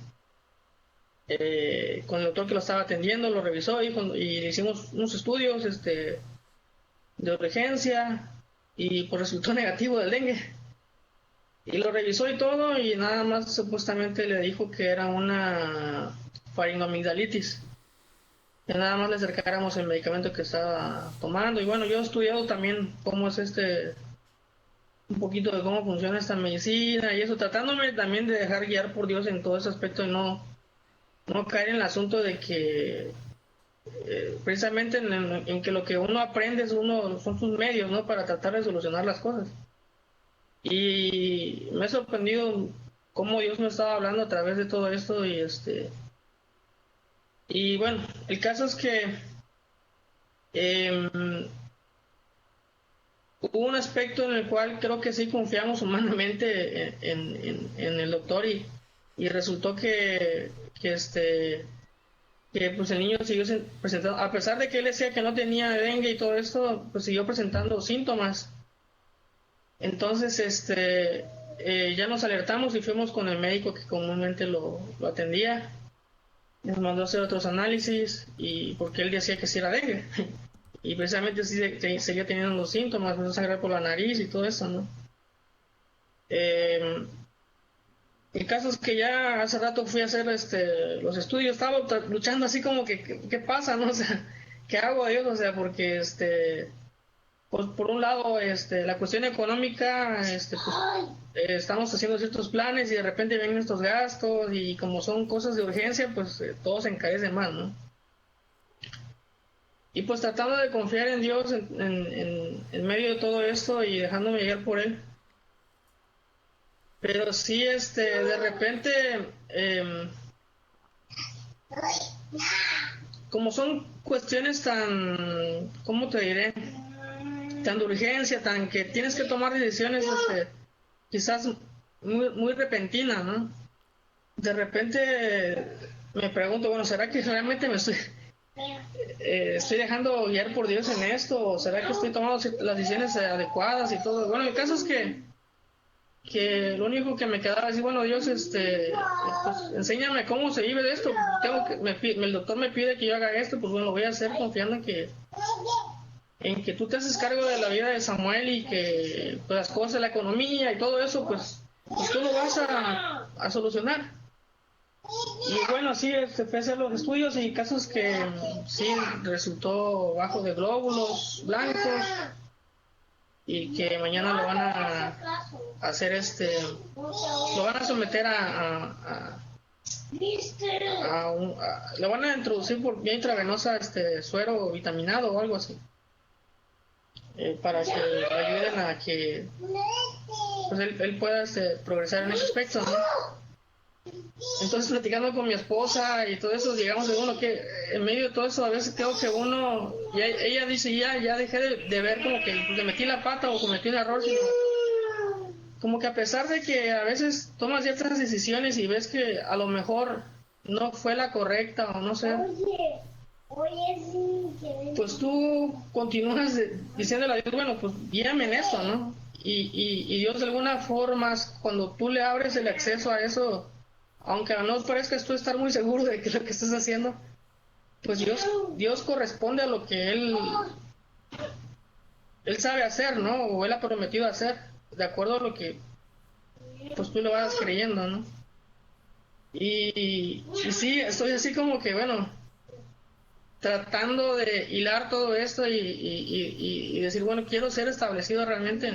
el doctor que lo estaba atendiendo, lo revisó y le hicimos unos estudios, de urgencia y pues resultó negativo del dengue. Y lo revisó y todo y nada más supuestamente le dijo que era una faringoamigdalitis. Que nada más le acercáramos el medicamento que estaba tomando. Y bueno, yo he estudiado también cómo es un poquito de cómo funciona esta medicina y eso, tratándome también de dejar guiar por Dios en todo ese aspecto y no caer en el asunto de que precisamente en que lo que uno aprende son sus medios, ¿no? Para tratar de solucionar las cosas. Y me ha sorprendido cómo Dios me estaba hablando a través de todo esto y bueno, el caso es que hubo un aspecto en el cual creo que sí confiamos humanamente en el doctor y resultó que pues el niño siguió presentando, a pesar de que él decía que no tenía dengue y todo esto, pues siguió presentando síntomas. Entonces, ya nos alertamos y fuimos con el médico que comúnmente lo atendía. Nos mandó a hacer otros análisis y porque él decía que sí era dengue. Y precisamente sí seguía teniendo los síntomas, empezó a sangrar por la nariz y todo eso, ¿no? El caso es que ya hace rato fui a hacer los estudios, estaba luchando así como que ¿qué pasa, no? O sea, ¿qué hago, Dios? O sea, porque pues por un lado la cuestión económica, pues, estamos haciendo ciertos planes y de repente vienen estos gastos y como son cosas de urgencia, pues todo se encarece más, ¿no? Y pues tratando de confiar en Dios en medio de todo esto y dejándome llegar por Él. Pero sí, de repente, como son cuestiones tan, ¿cómo te diré? Tan de urgencia, tan que tienes que tomar decisiones, quizás muy repentinas, ¿no? De repente me pregunto, bueno, ¿será que realmente me estoy dejando guiar por Dios en esto? ¿O será que estoy tomando las decisiones adecuadas y todo? Bueno, el caso es que lo único que me quedaba es decir, bueno, Dios, pues enséñame cómo se vive de esto. El doctor me pide que yo haga esto, pues bueno, lo voy a hacer confiando en que tú te haces cargo de la vida de Samuel y que pues, las cosas, la economía y todo eso, pues tú lo vas a solucionar. Y bueno, sí, fue a hacer los estudios y casos que sí resultó bajo de glóbulos blancos y que mañana lo van a hacer lo van a someter lo van a introducir por vía intravenosa suero vitaminado o algo así, para que le ayuden a que pues él pueda progresar en ese aspecto, ¿no? Entonces platicando con mi esposa y todo eso, llegamos a uno que en medio de todo eso a veces creo que uno, ella dice ya dejé de ver como que le metí la pata o cometí un error, sino como que a pesar de que a veces tomas ciertas decisiones y ves que a lo mejor no fue la correcta o no sé, pues tú continúas diciéndole a Dios, bueno, pues guíame en esto, ¿no? Y Dios de alguna forma, cuando tú le abres el acceso a eso, aunque no parezcas tú estar muy seguro de que lo que estás haciendo, pues Dios corresponde a lo que Él sabe hacer, ¿no? O Él ha prometido hacer, de acuerdo a lo que pues tú le vas creyendo, ¿no? Y sí, estoy así como que, bueno, tratando de hilar todo esto y decir, bueno, quiero ser establecido realmente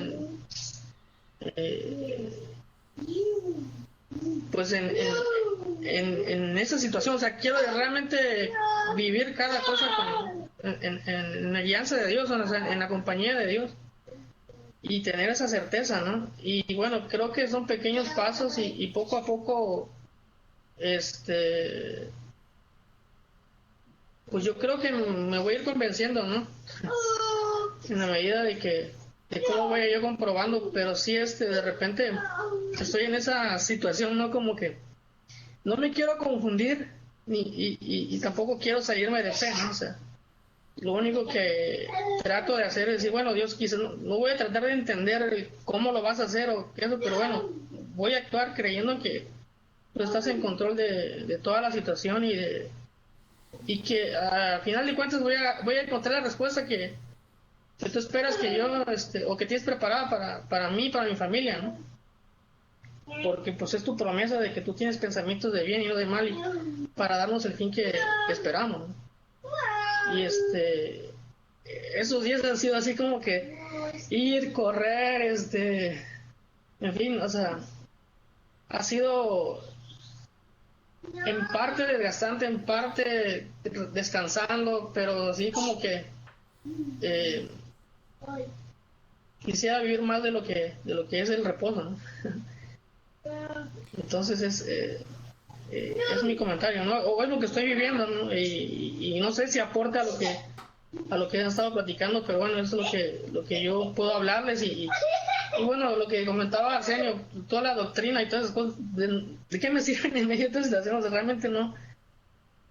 pues en esa situación, o sea, quiero realmente vivir cada cosa en la guianza de Dios, o sea, en la compañía de Dios. y tener esa certeza, ¿no? Y bueno, creo que son pequeños pasos y poco a poco, este, pues yo creo que me voy a ir convenciendo, ¿no? En la medida de cómo vaya yo comprobando, pero sí, de repente estoy en esa situación, ¿no? Como que no me quiero confundir y tampoco quiero salirme de fe, ¿no? O sea, lo único que trato de hacer es decir, bueno, Dios, quizás no voy a tratar de entender cómo lo vas a hacer o qué eso, pero bueno, voy a actuar creyendo que tú estás en control de toda la situación y que al final de cuentas voy a encontrar la respuesta que tú esperas que yo, o que tienes preparada para mí, para mi familia, ¿no? Porque pues es tu promesa de que tú tienes pensamientos de bien y no de mal y para darnos el fin que esperamos, ¿no? Y esos días han sido así como que ir, correr, en fin, o sea, ha sido en parte desgastante, en parte descansando, pero así como que eh, quisiera vivir más de lo que es el reposo, ¿no? Entonces es mi comentario, ¿no? O es lo que estoy viviendo, ¿no? Y no sé si aporta a lo que han estado platicando, pero bueno, eso es lo que yo puedo hablarles y bueno, lo que comentaba Arsenio, toda la doctrina y todas esas cosas, ¿de qué me sirven en medio de estas situaciones? Realmente no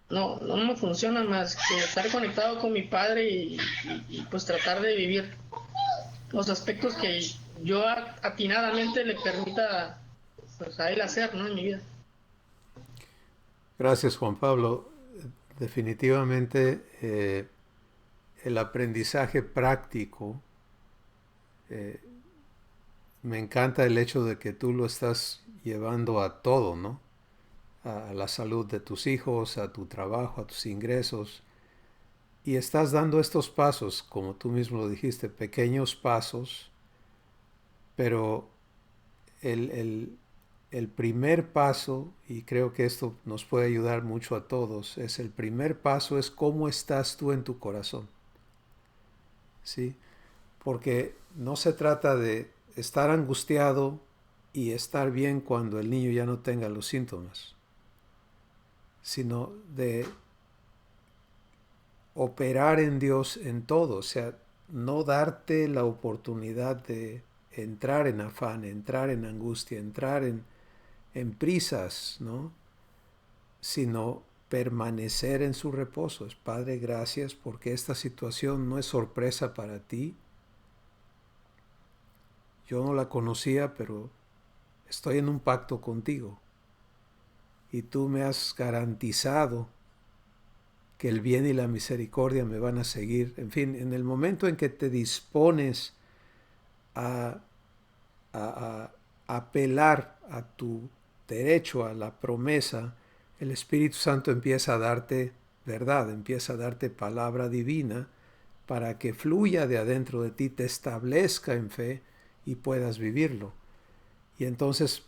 me funciona más que estar conectado con mi padre y pues tratar de vivir los aspectos que yo atinadamente le permita pues a él hacer, ¿no? En mi vida. Gracias, Juan Pablo. Definitivamente el aprendizaje práctico, eh, me encanta el hecho de que tú lo estás llevando a todo, ¿no? A la salud de tus hijos, a tu trabajo, a tus ingresos. Y estás dando estos pasos, como tú mismo lo dijiste, pequeños pasos, pero el primer paso, y creo que esto nos puede ayudar mucho a todos, el primer paso es cómo estás tú en tu corazón, ¿sí? Porque no se trata de estar angustiado y estar bien cuando el niño ya no tenga los síntomas, sino de operar en Dios en todo, o sea, no darte la oportunidad de entrar en afán, entrar en angustia, entrar en prisas, ¿no? Sino permanecer en su reposo. Padre, gracias porque esta situación no es sorpresa para ti. Yo no la conocía, pero estoy en un pacto contigo. Y tú me has garantizado que el bien y la misericordia me van a seguir. En fin, en el momento en que te dispones a apelar a tu derecho, a la promesa, el Espíritu Santo empieza a darte verdad, empieza a darte palabra divina para que fluya de adentro de ti, te establezca en fe y puedas vivirlo. Y entonces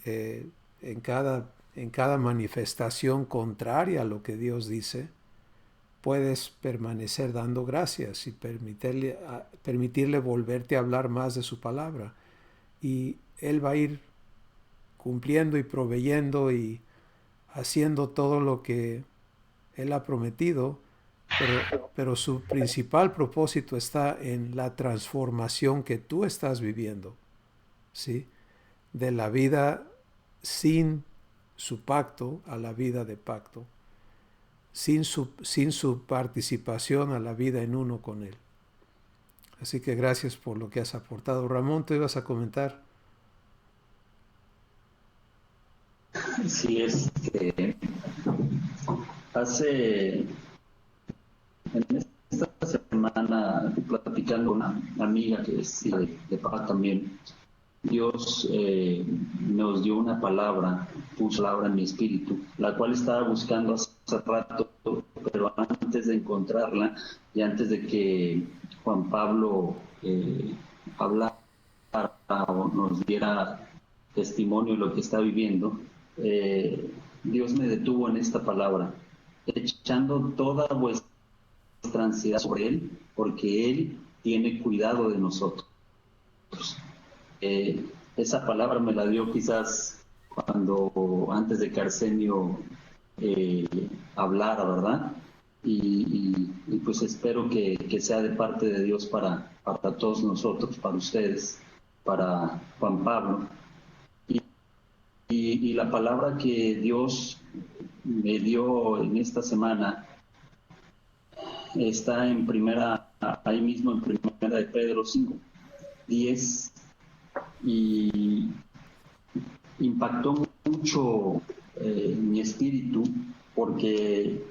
en cada manifestación contraria a lo que Dios dice, puedes permanecer dando gracias y permitirle volverte a hablar más de su palabra. Y Él va a ir cumpliendo y proveyendo y haciendo todo lo que Él ha prometido, pero su principal propósito está en la transformación que tú estás viviendo, ¿sí? De la vida sin su pacto a la vida de pacto, sin su participación a la vida en uno con Él. Así que gracias por lo que has aportado. Ramón, ¿te ibas a comentar? Sí, hace, en esta semana, platicando con una amiga que es hija de papá también, Dios nos dio una palabra, puso palabra en mi espíritu, la cual estaba buscando hace rato, pero antes de encontrarla y antes de que Juan Pablo hablara o nos diera testimonio de lo que está viviendo, Dios me detuvo en esta palabra, echando toda vuestra ansiedad sobre Él, porque Él tiene cuidado de nosotros. esa palabra me la dio quizás antes de que Arsenio hablara, ¿verdad? Y pues espero que sea de parte de Dios para todos nosotros, para ustedes, para Juan Pablo. Y la palabra que Dios me dio en esta semana está ahí mismo en primera de Pedro 5:10, y impactó mucho mi espíritu, porque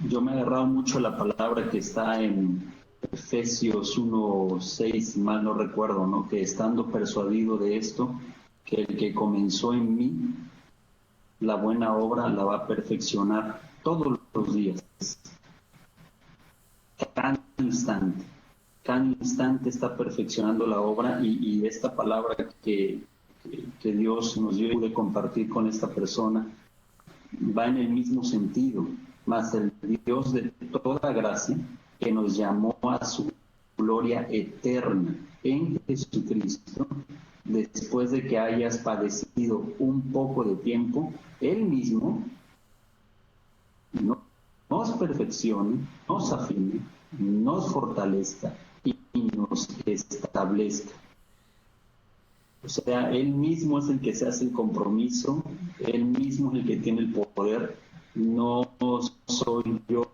yo me he agarrado mucho la palabra que está en Efesios 1:6, si mal no recuerdo, ¿no? Que estando persuadido de esto, que el que comenzó en mí la buena obra la va a perfeccionar todos los días. Cada instante está perfeccionando la obra, y esta palabra que Dios nos dio de compartir con esta persona va en el mismo sentido, mas el Dios de toda gracia, que nos llamó a su gloria eterna en Jesucristo, después de que hayas padecido un poco de tiempo, Él mismo nos perfeccione, nos afine, nos fortalezca y nos establezca. O sea, Él mismo es el que se hace el compromiso, Él mismo es el que tiene el poder. No soy yo,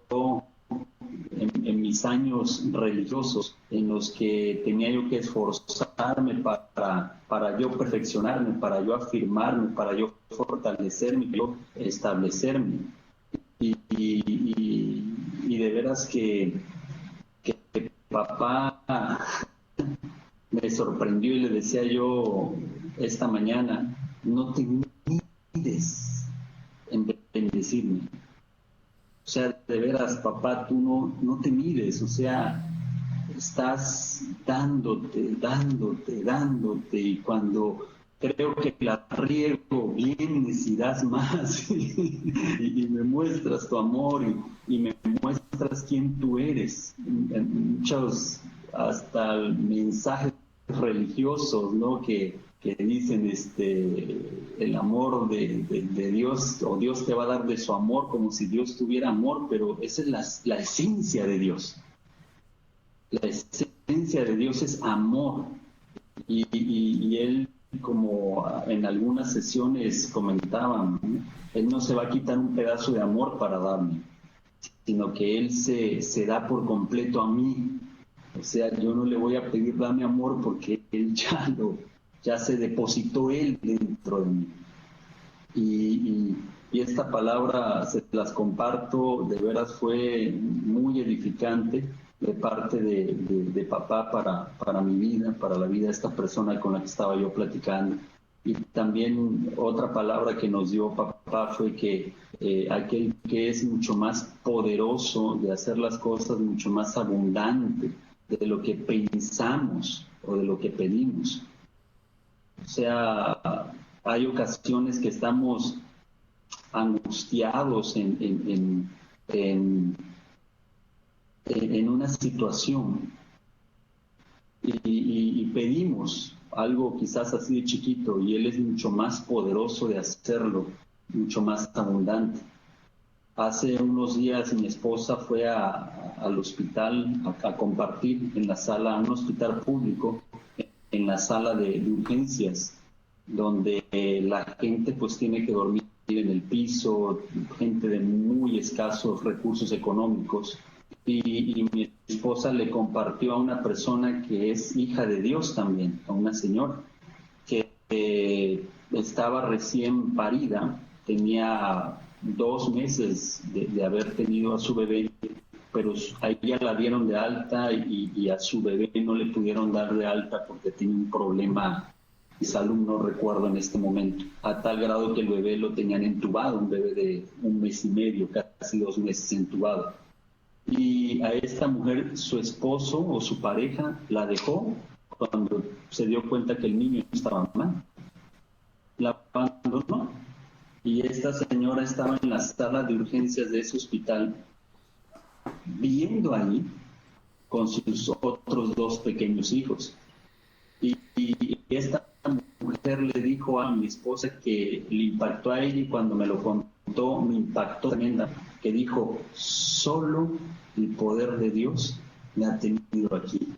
en mis años religiosos, en los que tenía yo que esforzarme para yo perfeccionarme, para yo afirmarme, para yo fortalecerme, yo establecerme. Y de veras que papá me sorprendió, y le decía yo esta mañana: no te mides en bendecirme. O sea, de veras, papá, tú no te mides, o sea, estás dándote, y cuando creo que la riego, vienes y das más, y me muestras tu amor, y me muestras quién tú eres. En muchos, hasta mensajes religiosos, ¿no? Que dicen el amor de Dios, o Dios te va a dar de su amor, como si Dios tuviera amor, pero esa es la esencia de Dios. La esencia de Dios es amor, y Él, como en algunas sesiones comentaban, ¿no? Él no se va a quitar un pedazo de amor para darme, sino que Él se da por completo a mí. O sea, yo no le voy a pedir dame amor, porque Él ya se depositó Él dentro de mí. Y esta palabra se las comparto, de veras fue muy edificante de parte de papá para mi vida, para la vida de esta persona con la que estaba yo platicando. Y también otra palabra que nos dio papá fue que aquel que es mucho más poderoso de hacer las cosas, mucho más abundante de lo que pensamos o de lo que pedimos. O sea, hay ocasiones que estamos angustiados en una situación, y pedimos algo quizás así de chiquito, y Él es mucho más poderoso de hacerlo, mucho más abundante. Hace unos días mi esposa fue al hospital a compartir en la sala, un hospital público, en la sala de urgencias, donde la gente pues tiene que dormir en el piso, gente de muy escasos recursos económicos, y mi esposa le compartió a una persona que es hija de Dios también, a una señora que estaba recién parida, tenía 2 meses de haber tenido a su bebé, pero a ella la dieron de alta, y a su bebé no le pudieron dar de alta porque tenía un problema de salud, no recuerdo en este momento, a tal grado que el bebé lo tenían entubado, un bebé de 1 mes y medio, casi 2 meses entubado. Y a esta mujer, su esposo o su pareja la dejó cuando se dio cuenta que el niño estaba mal. La abandonó. Y esta señora estaba en la sala de urgencias de ese hospital, viendo ahí con sus otros 2 pequeños hijos. Y esta mujer le dijo a mi esposa que le impactó a ella, y cuando me lo contó me impactó tremenda, que dijo: solo el poder de Dios me ha tenido aquí.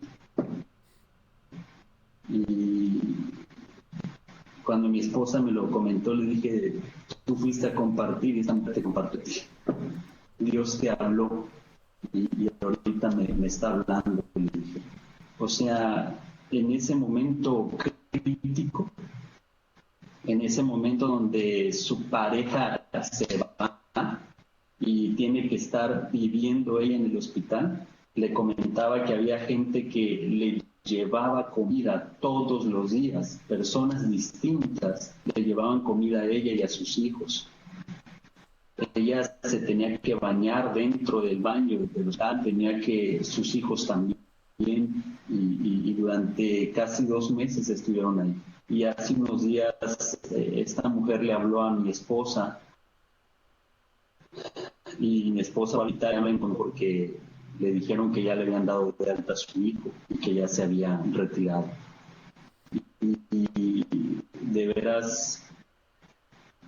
Y cuando mi esposa me lo comentó, le dije: tú fuiste a compartir y esta mujer te compartió a ti. Dios te habló y ahorita me está hablando, le dije. O sea, en ese momento crítico, en ese momento donde su pareja se va y tiene que estar viviendo ella en el hospital, le comentaba que había gente que le llevaba comida todos los días, personas distintas le llevaban comida a ella y a sus hijos. Ella se tenía que bañar dentro del baño del hospital, tenía que, sus hijos también, y durante casi 2 meses estuvieron ahí. Y hace unos días esta mujer le habló a mi esposa, y mi esposa ahorita ya me encontró porque le dijeron que ya le habían dado de alta a su hijo y que ya se había retirado. Y de veras,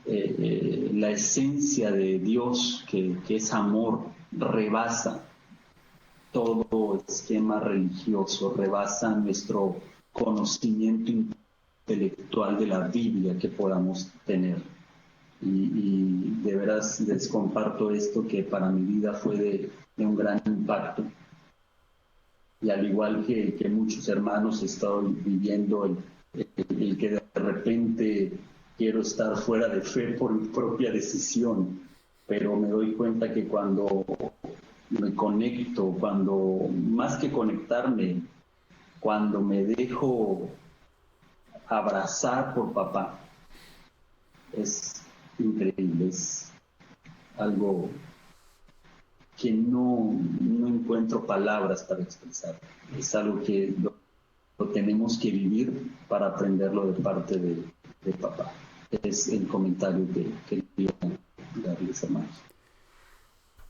la esencia de Dios, que es amor, rebasa todo esquema religioso, rebasa nuestro conocimiento intelectual de la Biblia que podamos tener. Y de veras les comparto esto, que para mi vida fue de un gran impacto. Y al igual que muchos hermanos, he estado viviendo el que de repente quiero estar fuera de fe por mi propia decisión, pero me doy cuenta que cuando me conecto, cuando más que conectarme, cuando me dejo abrazar por papá, es increíble, es algo que no encuentro palabras para expresar. Es algo que lo tenemos que vivir para aprenderlo de parte de papá. Es el comentario que quería darles, hermanos.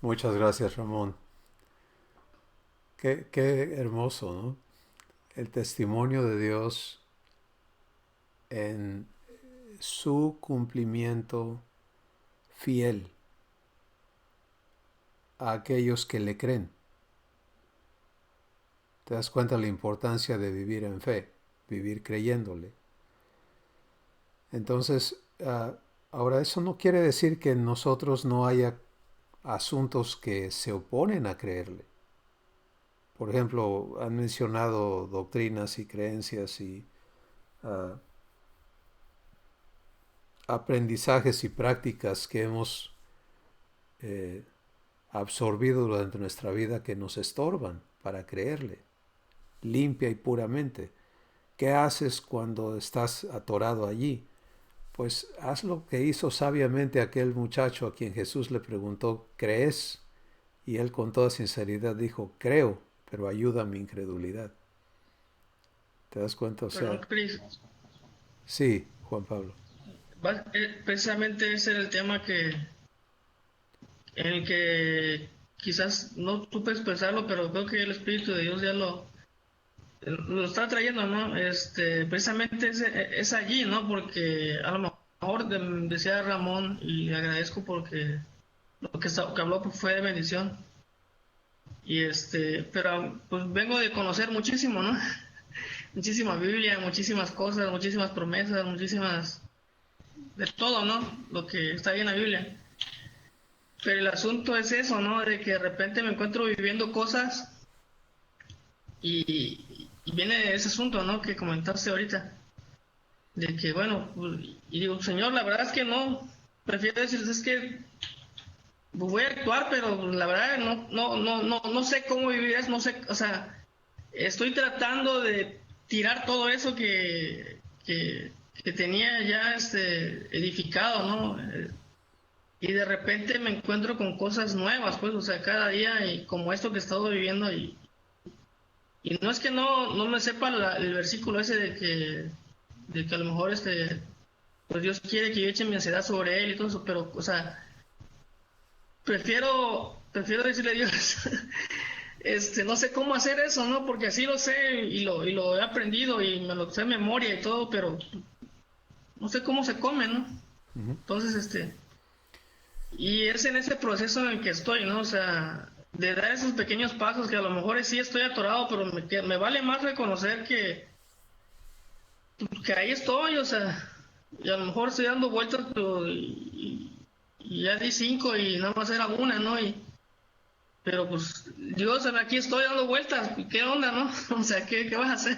Muchas gracias, Ramón. Qué hermoso, ¿no? El testimonio de Dios en su cumplimiento fiel a aquellos que le creen. Te das cuenta de la importancia de vivir en fe, vivir creyéndole. Entonces, ahora eso no quiere decir que en nosotros no haya asuntos que se oponen a creerle. Por ejemplo, han mencionado doctrinas y creencias y aprendizajes y prácticas que hemos absorbido durante nuestra vida que nos estorban para creerle, limpia y puramente. ¿Qué haces cuando estás atorado allí? Pues haz lo que hizo sabiamente aquel muchacho a quien Jesús le preguntó: ¿crees? Y él con toda sinceridad dijo: creo, pero ayuda a mi incredulidad. ¿Te das cuenta? O sea, Chris, sí, Juan Pablo. precisamente ese era el tema en el que quizás no supe expresarlo, pero creo que el Espíritu de Dios ya lo está trayendo, ¿no? Precisamente es allí, ¿no? Porque a lo mejor decía Ramón, y le agradezco porque lo que habló fue de bendición. Y pero pues vengo de conocer muchísimo, ¿no? Muchísima Biblia, muchísimas cosas, muchísimas promesas, muchísimas de todo, ¿no? Lo que está ahí en la Biblia. Pero el asunto es eso, ¿no? De que de repente me encuentro viviendo cosas y viene ese asunto, ¿no? Que comentaste ahorita. De que, bueno, pues, y digo: Señor, la verdad es que no. Prefiero decir, es que voy a actuar, pero la verdad no sé cómo vivir eso, no sé, o sea, estoy tratando de tirar todo eso que tenía ya edificado, ¿no? Y de repente me encuentro con cosas nuevas, pues, o sea, cada día, y como esto que he estado viviendo, y no es que no me sepa el versículo ese de que a lo mejor pues Dios quiere que yo eche mi ansiedad sobre él y todo eso, pero, o sea, prefiero decirle a Dios, no sé cómo hacer eso, ¿no? Porque así lo sé y lo he aprendido y me lo sé de memoria y todo, pero no sé cómo se come, ¿no? Ujú. Entonces, y es en ese proceso en el que estoy, ¿no? O sea, de dar esos pequeños pasos que a lo mejor sí estoy atorado, pero me vale más reconocer que ahí estoy, o sea, y a lo mejor estoy dando vueltas, pero y ya di cinco y nada más era una, ¿no? Pero pues, Dios, aquí estoy dando vueltas, ¿qué onda, no? O sea, ¿qué vas a hacer?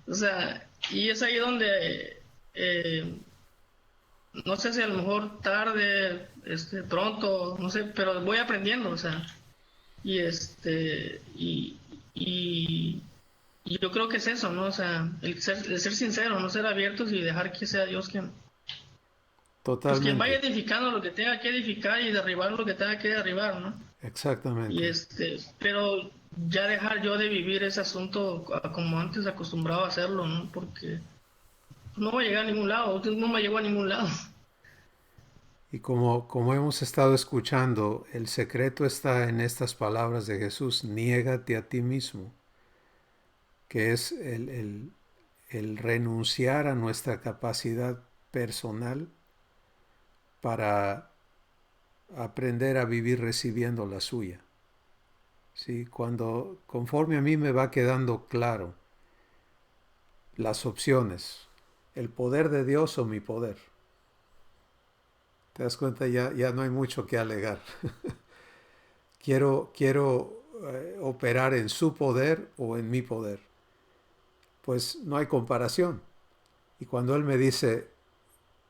O sea, y es ahí donde, no sé si a lo mejor tarde, pronto, no sé, pero voy aprendiendo, o sea, y y, y yo creo que es eso, ¿no? O sea, el ser sincero, no ser abiertos y dejar que sea Dios quien, pues quien vaya Totalmente, edificando lo que tenga que edificar y derribar lo que tenga que derribar, ¿no? Y exactamente. pero ya dejar yo de vivir ese asunto como antes acostumbrado a hacerlo, ¿no? Porque no va a llegar a ningún lado, no me llegó a ningún lado. Y como hemos estado escuchando, el secreto está en estas palabras de Jesús, niégate a ti mismo, que es el renunciar a nuestra capacidad personal para aprender a vivir recibiendo la suya. ¿Sí? Conforme a mí me va quedando claro las opciones, el poder de Dios o mi poder. ¿Te das cuenta? Ya no hay mucho que alegar. Quiero operar en su poder o en mi poder. Pues no hay comparación. Y cuando Él me dice,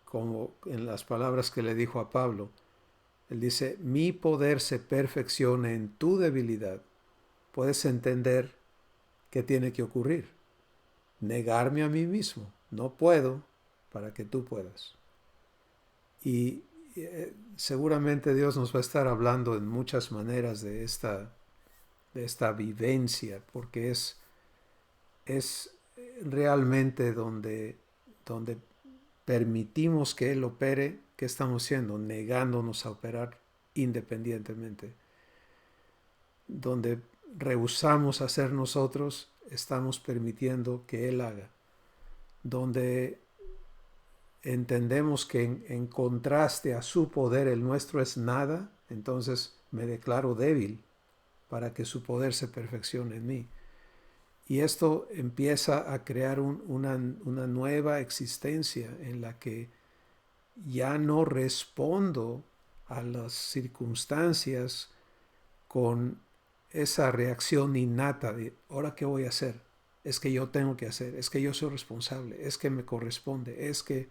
como en las palabras que le dijo a Pablo, Él dice, mi poder se perfecciona en tu debilidad. Puedes entender qué tiene que ocurrir. Negarme a mí mismo. No puedo para que tú puedas. Y seguramente Dios nos va a estar hablando en muchas maneras de esta vivencia, porque es realmente donde permitimos que Él opere, ¿qué estamos haciendo? Negándonos a operar independientemente. Donde rehusamos hacer nosotros, estamos permitiendo que Él haga. Donde entendemos que en contraste a su poder el nuestro es nada, entonces me declaro débil para que su poder se perfeccione en mí. Y esto empieza a crear una nueva existencia en la que ya no respondo a las circunstancias con esa reacción innata de, ¿ahora qué voy a hacer? Es que yo tengo que hacer, es que yo soy responsable, es que me corresponde, es que,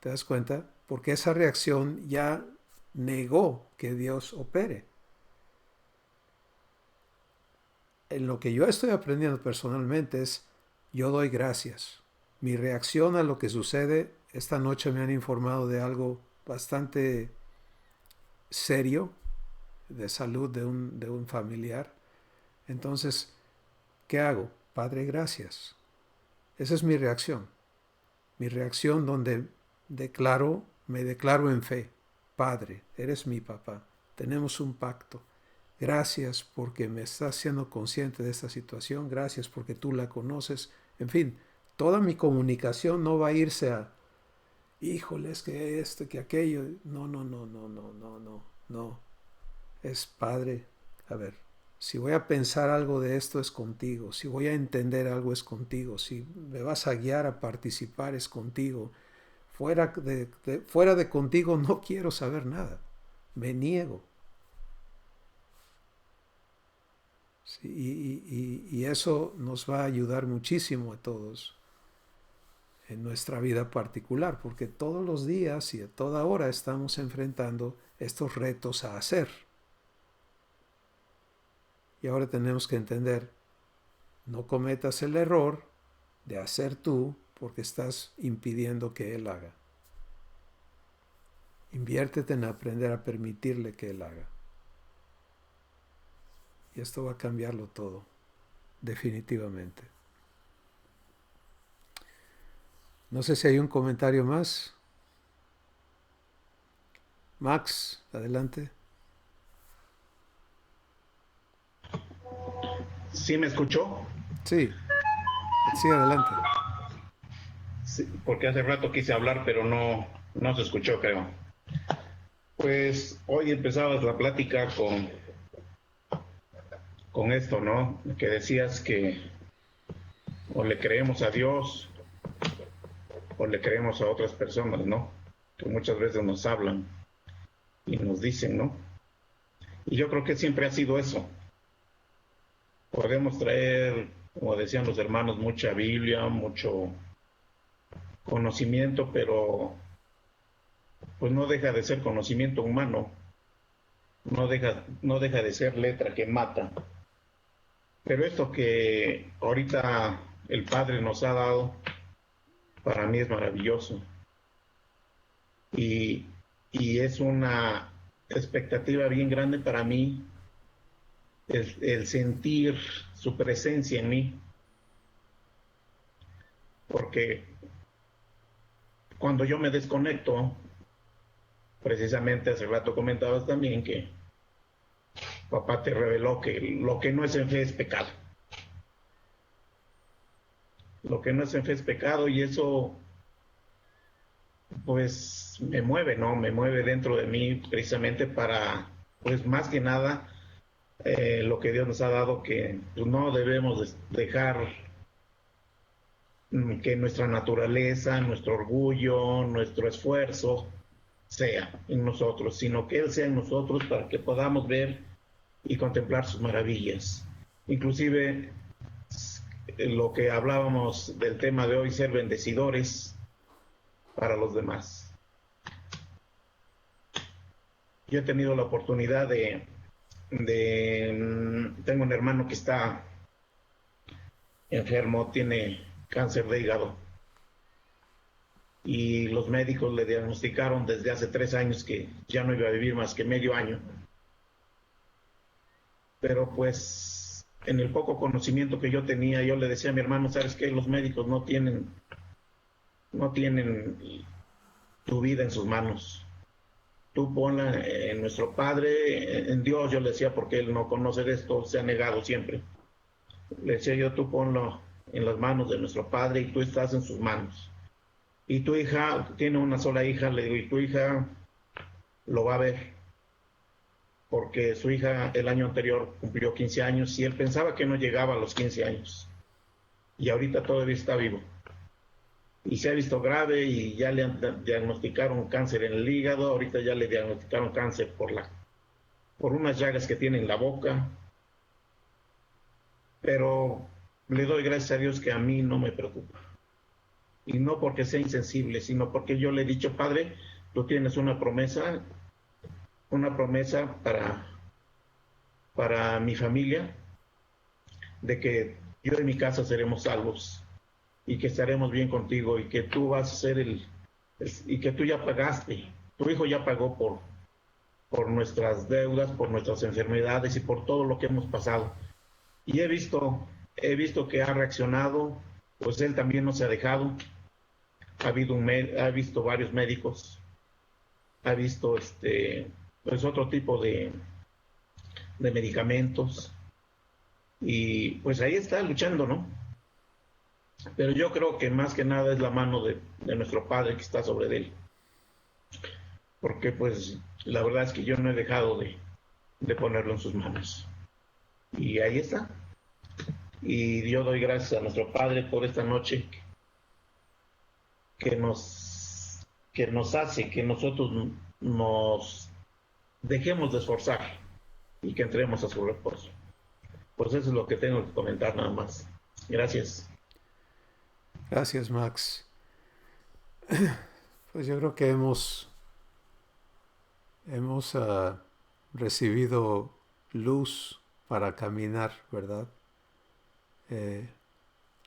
¿te das cuenta? Porque esa reacción ya negó que Dios opere. En lo que yo estoy aprendiendo personalmente es, yo doy gracias. Mi reacción a lo que sucede, esta noche me han informado de algo bastante serio, de salud de un familiar. Entonces, ¿qué hago? Padre, gracias. Esa es mi reacción. Mi reacción donde me declaro en fe. Padre, eres mi papá. Tenemos un pacto. Gracias porque me estás siendo consciente de esta situación. Gracias porque tú la conoces. En fin, toda mi comunicación no va a irse a, híjole, es que esto, que aquello. No, no, no, no, no, no, no, no. Es Padre. A ver, si voy a pensar algo de esto es contigo. Si voy a entender algo es contigo. Si me vas a guiar a participar es contigo. Fuera de contigo no quiero saber nada. Me niego. Sí, y eso nos va a ayudar muchísimo a todos en nuestra vida particular, porque todos los días y a toda hora estamos enfrentando estos retos a hacer. Y ahora tenemos que entender, no cometas el error de hacer tú porque estás impidiendo que Él haga. Inviértete en aprender a permitirle que Él haga. Y esto va a cambiarlo todo, definitivamente. No sé si hay un comentario más. Max, adelante. ¿Sí me escuchó? Sí, sí, adelante. Sí, porque hace rato quise hablar, pero no se escuchó, creo. Pues hoy empezabas la plática con esto, ¿no? Que decías que o le creemos a Dios o le creemos a otras personas, ¿no? Que muchas veces nos hablan y nos dicen, ¿no? Y yo creo que siempre ha sido eso. Podemos traer, como decían los hermanos, mucha Biblia, mucho conocimiento, pero pues no deja de ser conocimiento humano, no deja de ser letra que mata. Pero esto que ahorita el Padre nos ha dado, para mí es maravilloso. Y, y es una expectativa bien grande para mí el sentir su presencia en mí, porque cuando yo me desconecto, precisamente hace rato comentabas también que papá te reveló que lo que no es en fe es pecado. Lo que no es en fe es pecado y eso pues me mueve, ¿no? Me mueve dentro de mí precisamente para, pues más que nada, lo que Dios nos ha dado, que pues, no debemos dejar que nuestra naturaleza, nuestro orgullo, nuestro esfuerzo sea en nosotros, sino que Él sea en nosotros para que podamos ver y contemplar sus maravillas. Inclusive lo que hablábamos del tema de hoy, ser bendecidores para los demás. Yo he tenido la oportunidad tengo un hermano que está enfermo, tiene cáncer de hígado y los médicos le diagnosticaron desde hace 3 años que ya no iba a vivir más que medio año. Pero pues en el poco conocimiento que yo tenía, yo le decía a mi hermano, ¿sabes qué? Los médicos no tienen tu vida en sus manos. Tú ponla en nuestro Padre, en Dios, yo le decía, porque Él no conoce de esto, se ha negado siempre. Le decía yo, tú ponlo en las manos de nuestro Padre y tú estás en sus manos. Y tu hija, tiene una sola hija, le digo, y tu hija lo va a ver, porque su hija el año anterior cumplió 15 años y él pensaba que no llegaba a los 15 años. Y ahorita todavía está vivo. Y se ha visto grave y ya le diagnosticaron cáncer en el hígado, ahorita ya le diagnosticaron cáncer por unas llagas que tiene en la boca. Pero le doy gracias a Dios que a mí no me preocupa. Y no porque sea insensible, sino porque yo le he dicho, Padre, tú tienes una promesa para mi familia, de que yo y mi casa seremos salvos y que estaremos bien contigo y que tú vas a ser y que tú ya pagaste, tu hijo ya pagó por nuestras deudas, por nuestras enfermedades y por todo lo que hemos pasado. Y he visto que ha reaccionado, pues él también no se ha dejado, ha visto varios médicos, ha visto pues otro tipo de medicamentos y pues ahí está luchando, ¿no? Pero yo creo que más que nada es la mano de nuestro Padre que está sobre él, porque pues la verdad es que yo no he dejado de ponerlo en sus manos y ahí está. Y yo doy gracias a nuestro Padre por esta noche que nos hace que nosotros nos dejemos de esforzar y que entremos a su reposo. Pues eso es lo que tengo que comentar nada más. Gracias. Gracias, Max. Pues yo creo que hemos recibido luz para caminar, ¿verdad?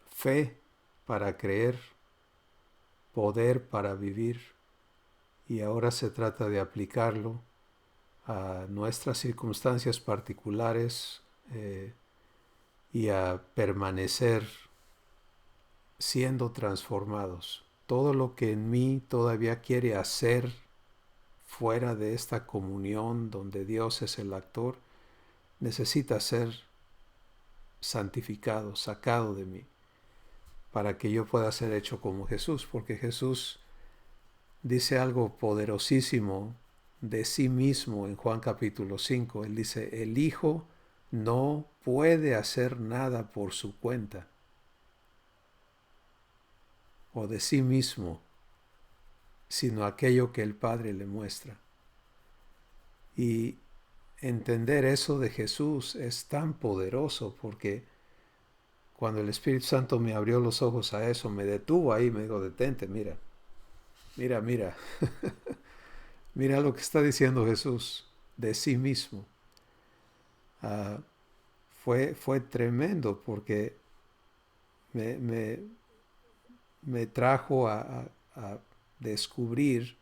Fe para creer, poder para vivir, y ahora se trata de aplicarlo a nuestras circunstancias particulares y a permanecer siendo transformados. Todo lo que en mí todavía quiere hacer fuera de esta comunión donde Dios es el actor, necesita ser santificado, sacado de mí, para que yo pueda ser hecho como Jesús, porque Jesús dice algo poderosísimo de sí mismo en Juan capítulo 5. Él dice, el Hijo no puede hacer nada por su cuenta o de sí mismo, sino aquello que el Padre le muestra. Y entender eso de Jesús es tan poderoso, porque cuando el Espíritu Santo me abrió los ojos a eso, me detuvo ahí, me dijo, detente, mira, mira lo que está diciendo Jesús de sí mismo. Fue tremendo, porque me trajo a descubrir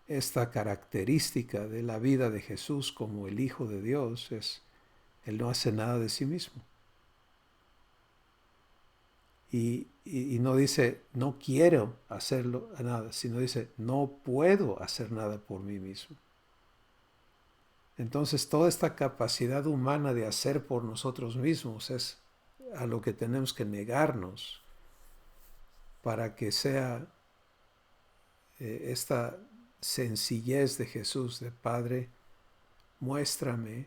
esta característica de la vida de Jesús como el Hijo de Dios. Él no hace nada de sí mismo. Y no dice, no quiero hacerlo nada, sino dice, no puedo hacer nada por mí mismo. Entonces, toda esta capacidad humana de hacer por nosotros mismos es a lo que tenemos que negarnos para que sea esta sencillez de Jesús, de Padre, muéstrame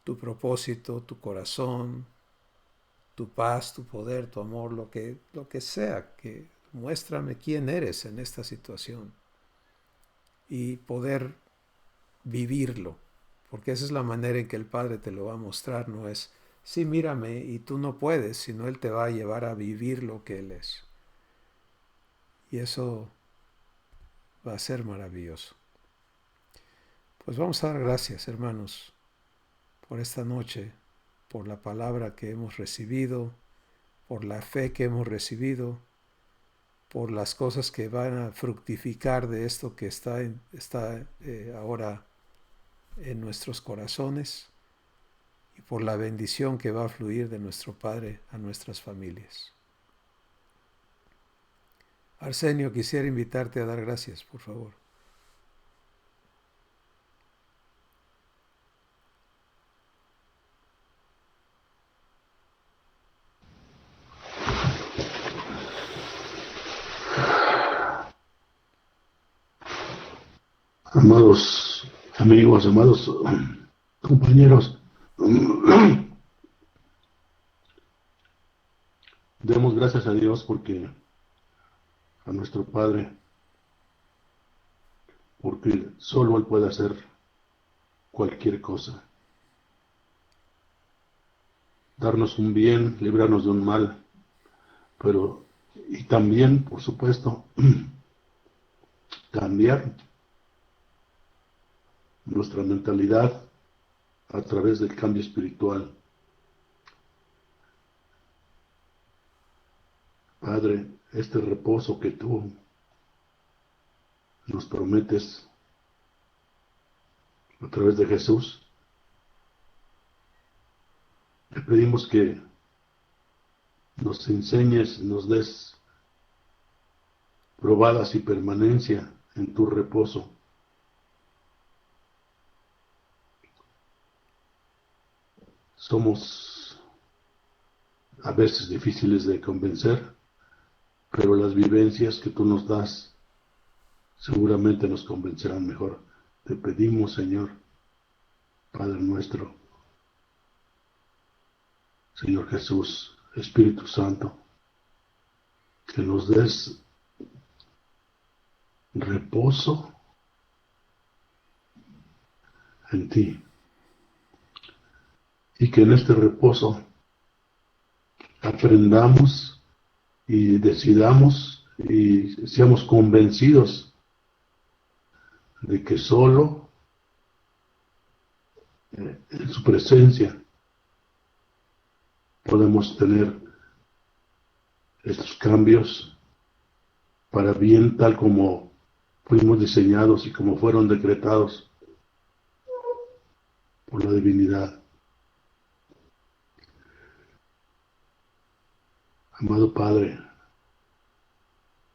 tu propósito, tu corazón, tu paz, tu poder, tu amor, lo que sea, que muéstrame quién eres en esta situación y poder vivirlo, porque esa es la manera en que el Padre te lo va a mostrar. No es, sí, mírame y tú no puedes, sino Él te va a llevar a vivir lo que Él es. Y eso va a ser maravilloso. Pues vamos a dar gracias, hermanos, por esta noche, por la palabra que hemos recibido, por la fe que hemos recibido, por las cosas que van a fructificar de esto que está ahora en nuestros corazones, y por la bendición que va a fluir de nuestro Padre a nuestras familias. Arsenio, quisiera invitarte a dar gracias, por favor. Amados amigos, amados compañeros, demos gracias a Dios porque a nuestro Padre, porque solo Él puede hacer cualquier cosa. Darnos un bien, librarnos de un mal, pero y también, por supuesto, cambiar nuestra mentalidad a través del cambio espiritual. Padre, este reposo que tú nos prometes a través de Jesús, te pedimos que nos enseñes, nos des probadas y permanencia en tu reposo. Somos a veces difíciles de convencer, pero las vivencias que tú nos das seguramente nos convencerán mejor. Te pedimos, Señor, Padre nuestro, Señor Jesús, Espíritu Santo, que nos des reposo en ti y que en este reposo aprendamos y decidamos y seamos convencidos de que solo en su presencia podemos tener estos cambios para bien, tal como fuimos diseñados y como fueron decretados por la divinidad. Amado Padre,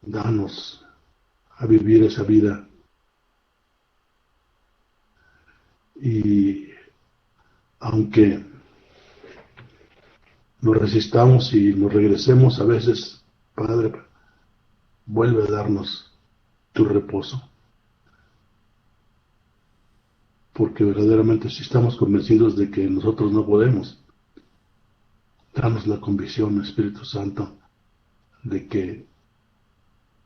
danos a vivir esa vida y aunque nos resistamos y nos regresemos a veces, Padre, vuelve a darnos tu reposo. Porque verdaderamente si estamos convencidos de que nosotros no podemos, danos la convicción, Espíritu Santo, de que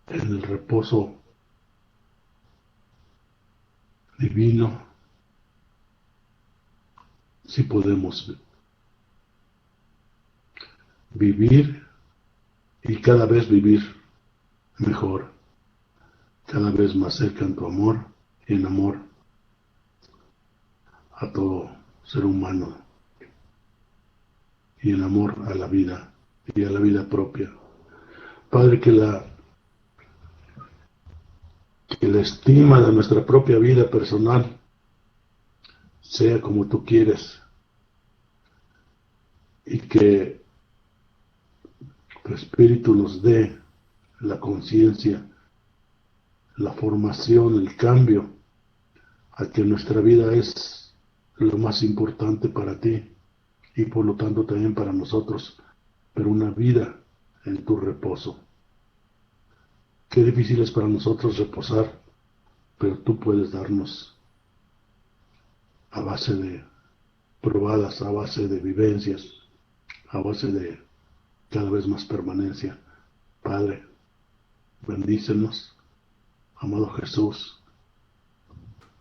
en el reposo divino sí podemos vivir y cada vez vivir mejor, cada vez más cerca en tu amor y en amor a todo ser humano y en amor a la vida y a la vida propia. Padre, que la estima de nuestra propia vida personal sea como tú quieres y que tu Espíritu nos dé la conciencia, la formación, el cambio, a que nuestra vida es lo más importante para ti y por lo tanto también para nosotros, pero una vida en tu reposo. Qué difícil es para nosotros reposar, pero tú puedes darnos a base de probadas, a base de vivencias, a base de cada vez más permanencia. Padre, bendícenos, amado Jesús,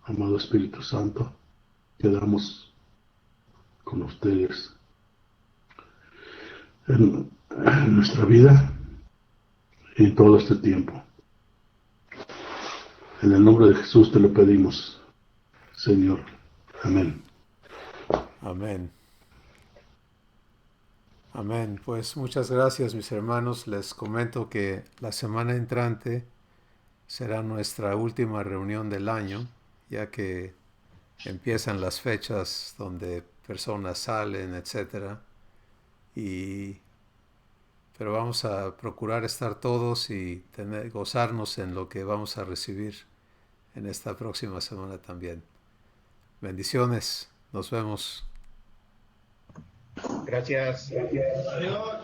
amado Espíritu Santo, quedamos con ustedes en nuestra vida y en todo este tiempo. En el nombre de Jesús te lo pedimos, Señor. Amén. Amén. Amén. Pues muchas gracias, mis hermanos. Les comento que la semana entrante será nuestra última reunión del año, ya que empiezan las fechas donde personas salen, etcétera. Pero vamos a procurar estar todos y gozarnos en lo que vamos a recibir en esta próxima semana también. Bendiciones. Nos vemos. Gracias. Adiós.